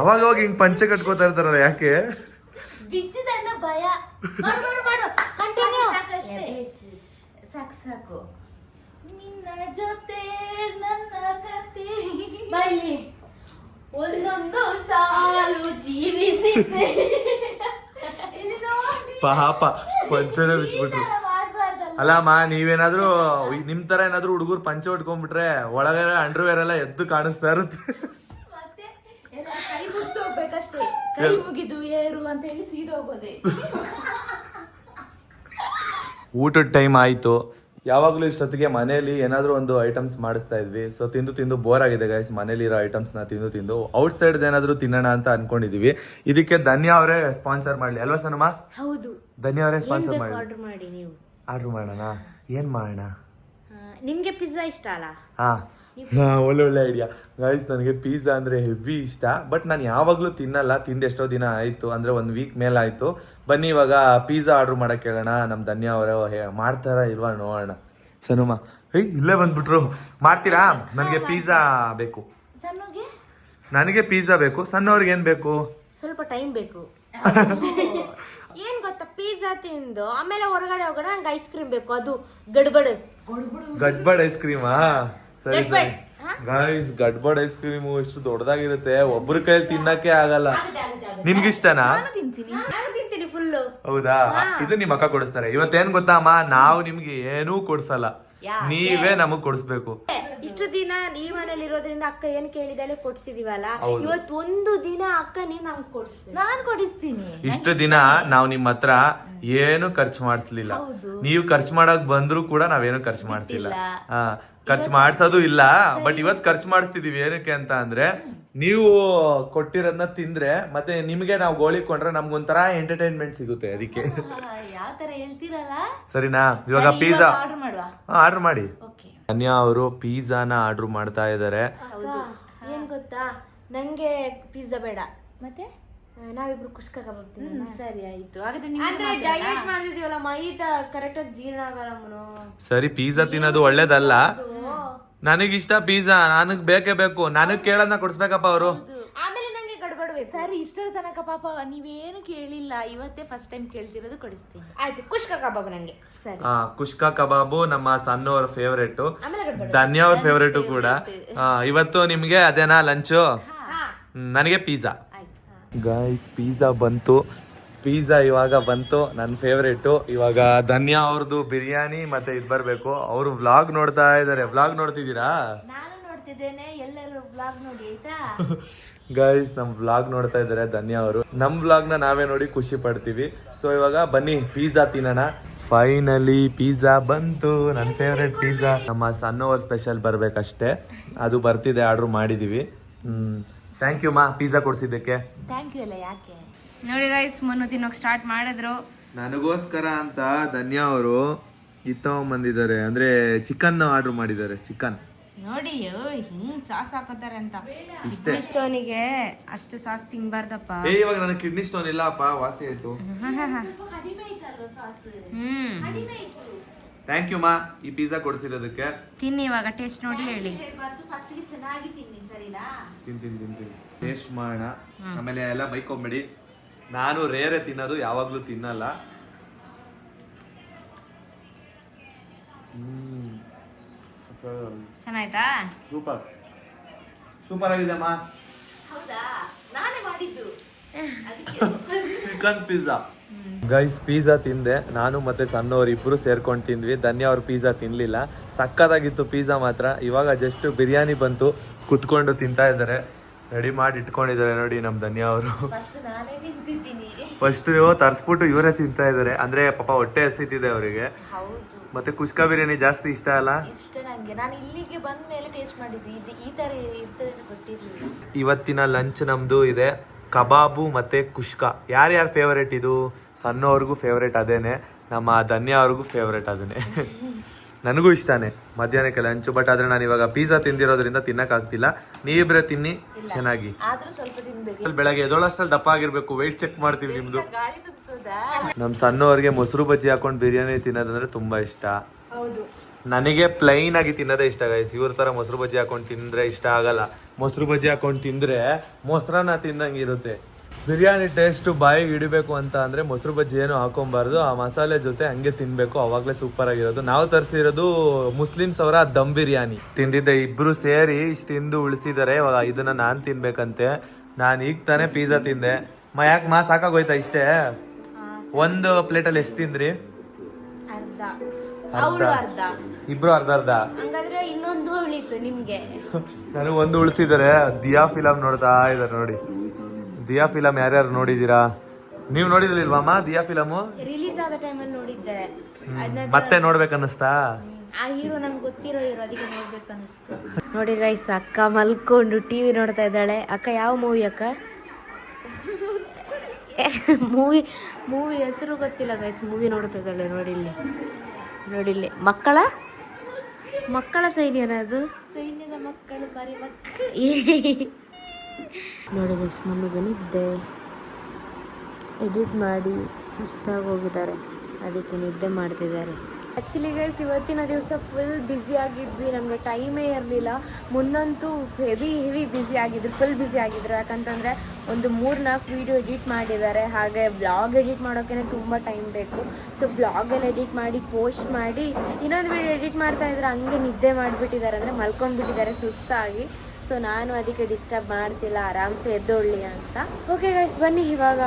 ಅವಾಗ ಹೋಗಿ ಹಿಂಗ್ ಪಂಚೆ ಕಟ್ಕೋತಾ ಇರ್ತಾರಲ್ಲ, ಯಾಕೆ? ಬಿಚ್ಚದನ್ನ ಭಯ. ಮಾಡು ಕಂಟಿನ್ಯೂ. ಸಾಕು ಸಾಕು. ನಿನ್ನ ಜೊತೆ ನನ್ನ ಕತೆ ಬೈಲಿ ಒಂದೊಂದು ಸಾಲು ಜೀವಿಸಿದ್ದೆ. ಪಾಪ ಪಂಚೆನೆ ಬಿಚ್ಬಿಟ್ರು. ಅಲ್ಲಮ್ಮ, ನೀವೇನಾದ್ರೂ ನಿಮ್ ತರ ಏನಾದ್ರು ಹುಡುಗರು ಪಂಚೆ ಉಟ್ಕೊಂಡ್ಬಿಟ್ರೆ ಒಳಗಡೆ ಅಂಡರ್ವೇರ್ ಎಲ್ಲ ಎದ್ದು ಕಾಣಿಸ್ತಾ ಇರುತ್ತೆ. ಮತ್ತೆ ಎಲ್ಲ ಕೈ ಮುಗ್ದು ಹೋಗ್ಬೇಕಷ್ಟೇ. ಕೈ ಮುಗಿದು ಏರು ಅಂತ ಹೇಳಿ ಸೀದಾ ಹೋಗೋದೆ. ಊಟದ ಟೈಮ್ ಆಯ್ತು. ಯಾವಾಗಲೂ ಇಷ್ಟೊತ್ತಿಗೆ ಮನೇಲಿ ಏನಾದರೂ ಒಂದು ಐಟಮ್ಸ್ ಮಾಡಿಸ್ತಾ ಇದ್ವಿ. ಸೊ ತಿಂದು ಬೋರ್ ಆಗಿದೆ ಗೈಸ್, ಮನೇಲಿರೋ ಐಟಮ್ಸ್ನ ತಿಂದು ಔಟ್ ಸೈಡ್ ಏನಾದರೂ ತಿನ್ನೋಣ ಅಂತ ಅನ್ಕೊಂಡಿದೀವಿ. ಇದಕ್ಕೆ ಧನ್ಯ ಅವರೇ ಸ್ಪಾನ್ಸರ್ ಮಾಡಲಿ ಅಲ್ವಾ ಸನಮ್ಮ? ಹೌದು, ಧನ್ಯ ಅವರೇ ಸ್ಪಾನ್ಸರ್ ಮಾಡಿ. ಆರ್ಡರ್ ಮಾಡಿ ನೀವು. ಆರ್ಡರ್ ಮಾಡೋಣ. ಏನ್ ಮಾಡೋಣ? ನಿಮ್ಗೆ ಪಿಜ್ಜಾ ಇಷ್ಟ ಅಲ್ಲ? ಒಳ್ಳೊಳ್ಳೆ ಐಡಿಯಾ ಗೈಸ್. ನನಗೆ ಪಿಜ್ಜಾ ಅಂದ್ರೆ ಹೆವಿ ಇಷ್ಟ, ಬಟ್ ನಾನು ಯಾವಾಗಲೂ ತಿನ್ನಲ್ಲ. ತಿಂದು ಎಷ್ಟೋ ದಿನ ಆಯ್ತು, ಅಂದ್ರೆ 1 ವೀಕ್ ಮೇಲೆ ಆಯ್ತು. ಬನ್ನಿ ಇವಾಗ ಪಿಜ್ಜಾ ಆರ್ಡರ್ ಮಾಡಕ್ ಹೇಳೋಣ. ನಮ್ ಧನ್ಯ ಅವರು ಮಾಡ್ತಾರ ಇಲ್ವಾ ನೋಡೋಣ. ಸನುಮ ಇಲ್ಲೇ ಬಂದ್ಬಿಟ್ರು. ಮಾಡ್ತೀರಾ? ನನಗೆ ಪಿಜ್ಜಾ ಬೇಕು. ನನಗೆ ಪಿಜ್ಜಾ ಬೇಕು. ಸಣ್ಣವ್ರಿಗೆ ಏನ್ ಬೇಕು? ಸ್ವಲ್ಪ ಟೈಮ್ ಬೇಕು. ಏನ್ ಗೊತ್ತಾ, ಪಿಜ್ಜಾ ತಿಂದು ಆಮೇಲೆ ಹೊರಗಡೆ ಹೋಗೋಣ, ನಂಗೆ ಐಸ್ ಕ್ರೀಮ್ ಬೇಕು. ಅದು ಗಡ್ಬಡ್ ಐಸ್ ಕ್ರೀಮಾ? ಸರಿ ಸರಿ ಗೈಸ್, ಗಡ್ಬಡ್ ಐಸ್ ಕ್ರೀಮ್ ಎಷ್ಟು ದೊಡ್ಡದಾಗಿರುತ್ತೆ, ಒಬ್ರ ಕೈಯಲ್ಲಿ ತಿನ್ನಕ್ಕೆ ಆಗಲ್ಲ. ನಿಮ್ಗಿಷ್ಟನಾ? ತಿಂತೀನಿ ಫುಲ್. ಹೌದಾ? ಇದು ನಿಮ್ ಅಕ್ಕ ಕೊಡಿಸ್ತಾರೆ. ಇವತ್ತೇನ್ ಗೊತ್ತಾ ಅಮ್ಮ, ನಾವು ನಿಮ್ಗೆ ಏನೂ ಕೊಡ್ಸಲ್ಲ, ನೀವೇ ನಮಗ್ ಕೊಡಿಸ್ಬೇಕು. ಇಷ್ಟು ದಿನ ಈ ಮನೇಲಿ ಇರೋದ್ರಿಂದ ಅಕ್ಕ ಏನ್ ಕೇಳಿದಾಳೆ ಕೊಡ್ಸಿದೀವಲ್ಲ, ಇವತ್ತು ಒಂದು ದಿನ ಅಕ್ಕ ನೀವ್ ನಮ್ಗೆ ಕೊಡಿಸ್ಬೇಕು. ನಾನ್ ಕೊಡಿಸ್ತೀನಿ. ಇಷ್ಟು ದಿನ ನಾವ್ ನಿಮ್ ಹತ್ರ ಏನು ಖರ್ಚು ಮಾಡಿಸ್ಲಿಲ್ಲ. ನೀವು ಖರ್ಚು ಮಾಡಕ್ ಬಂದ್ರು ಕೂಡ ನಾವೇನು ಖರ್ಚು ಮಾಡಿಸಿಲ್ಲ. ಖರ್ಚು ಮಾಡ್ಸೋದು ಇಲ್ಲ. ಬಟ್ ಇವತ್ ಖರ್ಚು ಮಾಡಿಸ್ತಿದೀವಿ. ಏನಕ್ಕೆ ಅಂತ ಅಂದ್ರೆ, ನೀವು ಕೊಟ್ಟಿರೋದನ್ನ ತಿಂದ್ರೆ ಮತ್ತೆ ನಿಮ್ಗೆ ನಾವು ಗೋಳಿಕೊಂಡ್ರೆ ನಮ್ಗೊಂಥರ ಎಂಟರ್ಟೈನ್ಮೆಂಟ್ ಸಿಗುತ್ತೆ. ಅದಕ್ಕೆ ಯಾವ ತರ ಹೇಳ್ತೀರಲ್ಲ. ಸರಿನಾ? ಇವಾಗ ಪಿಜ್ಜಾ ಆರ್ಡರ್ ಮಾಡಿ. ಓಕೆ. ಧನ್ಯ ಅವರು ಪಿಜ್ಜಾನ ಆರ್ಡರ್ ಮಾಡ್ತಾ ಇದಾರೆ. ಏನ್ ಗೊತ್ತಾ, ನಂಗೆ ಪಿಜ್ಜಾ ಬೇಡ. ಮತ್ತೆ ನಾವಿಬ್ರು ಕುಷ್ಕ ಕಬಾಬ್ ತಿನ್ನೋಣ. ಸರಿ ಆಯ್ತು. ಅಂದ್ರೆ ಡಯಟ್ ಮಾಡ್ತಿದೀವಲ್ಲ, ಮೈದಾ ಕರೆಕ್ಟ್ ಆಗಿ ಜೀರ್ಣ ಆಗಲ್ಲ. ಸರಿ, ಪಿಜ್ಜಾ ತಿನ್ನೋದು ಒಳ್ಳೇದಲ್ಲ. ನನಗಿಷ್ಟ ಪಿಜ್ಜಾ, ನನಗ್ ಬೇಕೇ ಬೇಕು. ನನಗ್ ಕೇಳೋದನ್ನ ಕೊಡ್ಸ್ಬೇಕಪ್ಪ ಅವರು. ಆಮೇಲೆ ನಂಗೆ ಗಡ್ಬಡ್ಬೇಕು. ಸರಿ, ಇಷ್ಟರ ತನಕ ಪಾಪ ನೀವೇನು ಕೇಳಿಲ್ಲ, ಇವತ್ತೇ ಫಸ್ಟ್ ಟೈಮ್ ಕೇಳ್ತಿರೋದು, ಕೊಡಿಸ್ತೀನಿ. ಆಯ್ತು, ಕುಷ್ಕ ಕಬಾಬ್ ನಂಗೆ. ಸರಿ. ಕುಷ್ಕ ಕಬಾಬು ನಮ್ಮ ಸಣ್ಣವ್ರ ಫೇವ್ರೇಟ್, ಧನ್ಯ ಅವ್ರ ಫೇವ್ರೇಟ್ ಕೂಡ. ಇವತ್ತು ನಿಮ್ಗೆ ಅದೇನಾ ಲಂಚು? ನನಗೆ ಪಿಜ್ಜಾ. ಗೈಸ್, ಪಿಜ್ಜಾ ಬಂತು. ಪಿಜ್ಜಾ ಇವಾಗ ಬಂತು, ನನ್ನ ಫೇವ್ರೇಟು. ಇವಾಗ ಧನ್ಯ ಅವ್ರದ್ದು ಬಿರಿಯಾನಿ ಮತ್ತೆ ಇದು ಬರಬೇಕು. ಅವರು ವ್ಲಾಗ್ ನೋಡ್ತಾ ಇದ್ದಾರೆ. ವ್ಲಾಗ್ ನೋಡ್ತಿದ್ದೀರಾ? ನಾನು ನೋಡ್ತಿದ್ದೇನೆ, ಎಲ್ಲರೂ ವ್ಲಾಗ್ ನೋಡಿ ಆಯ್ತಾ. ಗೈಸ್, ನಮ್ಮ ವ್ಲಾಗ್ ನೋಡ್ತಾ ಇದ್ದಾರೆ ಧನ್ಯ ಅವರು. ನಮ್ಮ ವ್ಲಾಗ್ನ ನಾವೇ ನೋಡಿ ಖುಷಿ ಪಡ್ತೀವಿ. ಸೊ ಇವಾಗ ಬನ್ನಿ ಪಿಜ್ಜಾ ತಿನ್ನೋಣ. ಫೈನಲಿ ಪಿಜ್ಜಾ ಬಂತು, ನನ್ನ ಫೇವ್ರೇಟ್ ಪಿಜ್ಜಾ. ನಮ್ಮ ಸಣ್ಣವ್ರ ಸ್ಪೆಷಲ್ ಬರ್ಬೇಕಷ್ಟೇ, ಅದು ಬರ್ತಿದೆ. ಆರ್ಡರ್ ಮಾಡಿದೀವಿ. ಥ್ಯಾಂಕ್ ಯು ಮಾ, ಪಿಜ್ಜಾ ಕೊಡ್ಸಿದ್ದಕ್ಕೆ. Thank you. ಎಲ್ಲ ಯಾಕೆ ನೋಡಿ ಗೈಸ್, ಮನ್ನು ತಿನ್ನೋಕೆ ಸ್ಟಾರ್ಟ್ ಮಾಡಿದ್ರು. ನನಗೋಸ್ಕರ ಅಂತ ಧನ್ಯ ಅವರು ಬಂದಿದ್ದಾರೆ, ಅಂದ್ರೆ ಚಿಕನ್ ಆರ್ಡರ್ ಮಾಡಿದ್ದಾರೆ. ಚಿಕನ್ ನೋಡಿ ಹಿಂಗ್ ಸಾಸ್ ಹಾಕೋತಾರೆ ಅಂತ. ಕಿಡ್ನಿ ಸ್ಟೋನಿಗೆ ಅಷ್ಟು ಸಾಸ್ ತಿನ್ಬಾರ್ದಪ್ಪ. ಇವಾಗ ನನಗೆ ಕಿಡ್ನಿ ಸ್ಟೋನ್ ಇಲ್ಲಪ್ಪ, ವಾಸಿ ಆಯ್ತು. ಥ್ಯಾಂಕ್ ಯು ಮಾ ಈ ಪಿಜ್ಜಾ ಕೊಡಿಸಿರೋದಕ್ಕೆ. ತಿನ್ನಿ ಇವಾಗ ಟೇಸ್ಟ್ ನೋಡಿ ಹೇಳಿ. ತಿನ್ ಟೇಸ್ಟ್ ಮಾಡೋಣ, ಆಮೇಲೆ ಎಲ್ಲ ಬೈಕೊಂಬೇಡಿ. ನಾನು ರೇರೆ ತಿನ್ನೋದು, ಯಾವಾಗ್ಲೂ ತಿನ್ನಲ್ಲ. ಚೆನ್ನಾಯ್ತಾ? ಸೂಪರ್ ಸೂಪರ್ ಆಗಿದೆ ಅಮ್ಮ. ಚಿಕನ್ ಪಿಜ್ಜಾ ಗೈಸ್, ಪಿಜ್ಜಾ ತಿಂದೆ ನಾನು ಮತ್ತೆ ಸಣ್ಣವ್ರು ಇಬ್ರು ಸೇರ್ಕೊಂಡು ತಿಂದ್ವಿ. ಧನ್ಯ ಅವ್ರ ಪಿಜ್ಜಾ ತಿನ್ಲಿಲ್ಲ. ಸಕ್ಕತ್ತಾಗಿತ್ತು ಪಿಜ್ಜಾ ಮಾತ್ರ. ಇವಾಗ ಜಸ್ಟ್ ಬಿರಿಯಾನಿ ಬಂತು, ಕುತ್ಕೊಂಡು ತಿಂತಾ ಇದ್ದಾರೆ. ರೆಡಿ ಮಾಡಿ ಇಟ್ಕೊಂಡಿದ್ದಾರೆ ನೋಡಿ ನಮ್ಮ ಧನ್ಯ ಅವರು. ಫಸ್ಟ್ ತರಿಸ್ಬಿಟ್ಟು ಇವರೇ ತಿಂತಾ ಇದ್ದಾರೆ. ಅಂದ್ರೆ ಪಾಪ ಹೊಟ್ಟೆ ಹಸಿತಿದೆ ಅವರಿಗೆ. ಮತ್ತೆ ಕುಷ್ಕಾ ಬಿರಿಯಾನಿ ಜಾಸ್ತಿ ಇಷ್ಟ ಅಲ್ಲ? ಇಷ್ಟ ನಂಗೆ. ನಾನು ಇಲ್ಲಿಗೆ ಬಂದ ಮೇಲೆ ಟೇಸ್ಟ್ ಮಾಡಿದ್ದು, ಈ ತರ ಇರ್ತದೆ ಗೊತ್ತಿರ್ಲಿಲ್ಲ. ಇವತ್ತಿನ ಲಂಚ್ ನಮ್ದು ಇದೆ ಕಬಾಬು ಮತ್ತೆ ಕುಷ್ಕಾ. ಯಾರ್ಯಾರ ಫೇವರೇಟ್ ಇದು? ಸಣ್ಣವ್ರಿಗೂ ಫೇವರೇಟ್ ಅದೇನೆ, ನಮ್ಮ ಧನ್ಯ ಅವ್ರಿಗೂ ಫೇವರೇಟ್ ಅದೇನೆ. ನನಗೂ ಇಷ್ಟಾನೆ ಮಧ್ಯಾಹ್ನಕ್ಕೆ ಲಂಚ್. ಬಟ್ ಆದ್ರೆ ನಾನು ಇವಾಗ ಪಿಜ್ಜಾ ತಿಂದಿರೋದ್ರಿಂದ ತಿನ್ನಕ್ಕಾಗ್ತಿಲ್ಲ. ನೀವಿಬ್ರೆ ತಿನ್ನಿ ಚೆನ್ನಾಗಿ. ಬೆಳಗ್ಗೆ ಎದೋಳಷ್ಟಲ್ಲಿ ದಪ್ಪ ಆಗಿರ್ಬೇಕು. ವೆಯ್ಟ್ ಚೆಕ್ ಮಾಡ್ತೀವಿ ನಿಮ್ದು. ನಮ್ ಸಣ್ಣವ್ರಿಗೆ ಮೊಸರು ಬಜ್ಜಿ ಹಾಕೊಂಡು ಬಿರಿಯಾನಿ ತಿನ್ನೋದಂದ್ರೆ ತುಂಬಾ ಇಷ್ಟ. ನನಗೆ ಪ್ಲೈನ್ ಆಗಿ ತಿನ್ನೋದೇ ಇಷ್ಟ ಗೈಸ್. ಇವ್ರ ತರ ಮೊಸರು ಬಜ್ಜಿ ಹಾಕೊಂಡು ತಿಂದ್ರೆ ಇಷ್ಟ ಆಗಲ್ಲ. ಮೊಸರು ಬಜ್ಜಿ ಹಾಕೊಂಡು ತಿಂದ್ರೆ ಮೊಸರನ್ನ ತಿಂದಂಗಿರುತ್ತೆ. ಬಿರಿಯಾನಿ ಟೇಸ್ಟ್ ಬಾಯಿಗೆ ಹಿಡಿಬೇಕು ಅಂತ ಅಂದ್ರೆ ಮೊಸರು ಬಜ್ಜಿ ಏನು ಹಾಕೊಬಾರ್ದು, ಆ ಮಸಾಲೆ ಜೊತೆ ಹಂಗೆ ತಿನ್ಬೇಕು, ಅವಾಗ್ಲೇ ಸೂಪರ್ ಆಗಿರೋದು. ನಾವು ತರಿಸಿರೋದು ಮುಸ್ಲಿಮ್ಸ್ ಅವರ ದಮ್ ಬಿರಿಯಾನಿ ತಿಂದಿದ್ದೆ. ಇಬ್ರು ಸೇರಿ ಇಷ್ಟು ತಿಂದು ಉಳಿಸಿದ್ದಾರೆ. ಇವಾಗ ಇದನ್ನ ನಾನ್ ತಿನ್ಬೇಕಂತೆ. ನಾನು ಈಗ ತಾನೇ ಪಿಜ್ಜಾ ತಿಂದೆ. ಯಾಕೆ ಸಾಕಾಗೋಯ್ತಾ ಇಷ್ಟೇ? ಒಂದು ಪ್ಲೇಟಲ್ಲಿ ಎಷ್ಟು ತಿಂದ್ರಿ? ಇಬ್ರು ಅರ್ಧ ಅರ್ಧ. ಇನ್ನೊಂದು ಉಳಿತು ನಿಮ್ಗೆ. ನನಗೆ ಒಂದು ಉಳಿಸಿದ್ದಾರೆ. ದಿಯಾ ಫಿಲಮ್ ನೋಡ್ತಾ ಇದಾರೆ ನೋಡಿ. ದಿಯಾ ಫಿಲಮ್ ಯಾರ್ಯಾರು ನೋಡಿದೀರಾ? ನೀವು ನೋಡಿದಿಲ್ವಮ್ಮ ದಿಯಾ ಫಿಲಮ್? ರಿಲೀಸ್ ಆದ ಟೈಮಲ್ಲಿ ನೋಡಿದ್ದೆ. ಮತ್ತೆ ನೋಡ್ಬೇಕನ್ನಿಸ್ತಾ? ಆ ಹೀರೋ ನಂಗೆ ಗೊತ್ತಿರೋ ಹೀರೋ, ಅದಕ್ಕೆ ನೋಡ್ಬೇಕನ್ನಿಸ್ತು. ನೋಡಿ ಗೈಸ್, ಅಕ್ಕ ಮಲ್ಕೊಂಡು ಟಿವಿ ನೋಡ್ತಾ ಇದ್ದಾಳೆ. ಅಕ್ಕ ಯಾವ ಮೂವಿ ಅಕ್ಕ? ಮೂವಿ ಹೆಸರು ಗೊತ್ತಿಲ್ಲ ಗೈಸ್. ಮೂವಿ ನೋಡ್ತಾ ಇದ್ದಾಳೆ ನೋಡಿಲ್ಲಿ. ಮಕ್ಕಳ ಸೈನ್ಯನ ಅದು? ಸೈನ್ಯದ ಮಕ್ಕಳು ಬರೀ ಮಕ್ಕಳು. ನೋಡಿ ಗೈಸ್, ಮಮ್ಮಿಗೆ ನಿದ್ದೆ ಎಡಿಟ್ ಮಾಡಿ ಸುಸ್ತಾಗಿ ಹೋಗಿದ್ದಾರೆ, ಅದಕ್ಕೆ ನಿದ್ದೆ ಮಾಡ್ತಿದ್ದಾರೆ. ಆ್ಯಕ್ಚುಲಿ ಗೈಸ್, ಇವತ್ತಿನ ದಿವಸ ಫುಲ್ ಬ್ಯುಸಿ ಆಗಿದ್ವಿ. ನಮಗೆ ಟೈಮೇ ಇರಲಿಲ್ಲ. ಮುನ್ನಂತೂ ಹೆವಿ ಬ್ಯುಸಿ ಆಗಿದ್ರು, ಫುಲ್ ಬ್ಯುಸಿ ಆಗಿದ್ರು. ಯಾಕಂತಂದರೆ ಒಂದು 3-4 ವೀಡಿಯೋ ಎಡಿಟ್ ಮಾಡಿದ್ದಾರೆ. ಹಾಗೆ ಬ್ಲಾಗ್ ಎಡಿಟ್ ಮಾಡೋಕ್ಕೆ ತುಂಬ ಟೈಮ್ ಬೇಕು. ಸೊ ಬ್ಲಾಗಲ್ಲಿ ಎಡಿಟ್ ಮಾಡಿ ಪೋಸ್ಟ್ ಮಾಡಿ ಇನ್ನೊಂದು ವೀಡಿಯೋ ಎಡಿಟ್ ಮಾಡ್ತಾಯಿದ್ರೆ ಹಂಗೆ ನಿದ್ದೆ ಮಾಡಿಬಿಟ್ಟಿದ್ದಾರೆ, ಅಂದರೆ ಮಲ್ಕೊಂಡ್ಬಿಟ್ಟಿದ್ದಾರೆ ಸುಸ್ತಾಗಿ. ಸೊ ನಾನು ಅದಕ್ಕೆ ಡಿಸ್ಟರ್ಬ್ ಮಾಡ್ತಿಲ್ಲ, ಆರಾಮ್ಸೆ ಎದ್ದೊಳ್ಳಿ ಅಂತ. ಓಕೆ ಗೈಸ್, ಬನ್ನಿ. ಇವಾಗ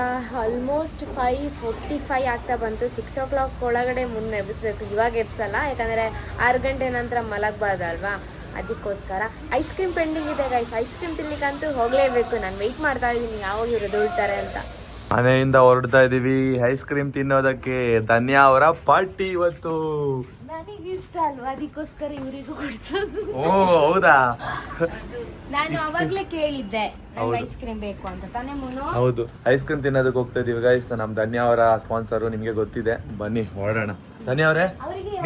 ಆಲ್ಮೋಸ್ಟ್ 5:45 ಆಗ್ತಾ ಬಂತು. 6 o'clock ಒಳಗಡೆ ಮುನ್ನ ಎಬ್ಬಿಸ್ಬೇಕು. ಇವಾಗ ಎಬ್ಸಲ್ಲ, ಯಾಕಂದರೆ 6 ಗಂಟೆ ನಂತರ ಮಲಗಬಾರ್ದಲ್ವಾ, ಅದಕ್ಕೋಸ್ಕರ. ಐಸ್ ಕ್ರೀಮ್ ಪೆಂಡಿಂಗ್ ಇದೆ ಗೈಸ್. ಐಸ್ ಕ್ರೀಮ್ ತಿನ್ಲಿಕ್ಕಂತೂ ಹೋಗಲೇಬೇಕು. ನಾನು ವೆಯ್ಟ್ ಮಾಡ್ತಾ ಇದ್ದೀನಿ ಯಾವಾಗ ಇವರು ಎದ್ದೇಳ್ತಾರೆ ಅಂತ. ಮನೆಯಿಂದ ಹೊರಡ್ತಾ ಇದೀವಿ ಐಸ್ ಕ್ರೀಮ್ ತಿನ್ನೋದಕ್ಕೆ. ಧನ್ಯ ಅವರ ಪಾರ್ಟಿ ಇವತ್ತು. ನನಗೆ ಇಷ್ಟ ಅಲ್ವಾ, ಅದಕ್ಕೋಸ್ಕರ ಇವರಿಗೂ ಕೊಡ್ಸೋದು. ಓ ಹೌದಾ? ನಾನು ಅವಾಗ್ಲೇ ಕೇಳಿದ್ದೆ ಐಸ್ ಕ್ರೀಮ್ ಬೇಕು ಅಂತ ತಾನೇ ಮುನು. ಹೌದು, ಐಸ್ ಕ್ರೀಮ್ ತಿನ್ನೋದಕ್ಕೆ ಹೋಗ್ತಾ ಇದೀವಿ ಗೈಸ್. ನಮ್ ಧನ್ಯ ಅವರ ಸ್ಪಾನ್ಸರು, ನಿಮ್ಗೆ ಗೊತ್ತಿದೆ. ಬನ್ನಿ ಹೊರಡೋಣ. ಧನ್ಯ ಅವರೇ,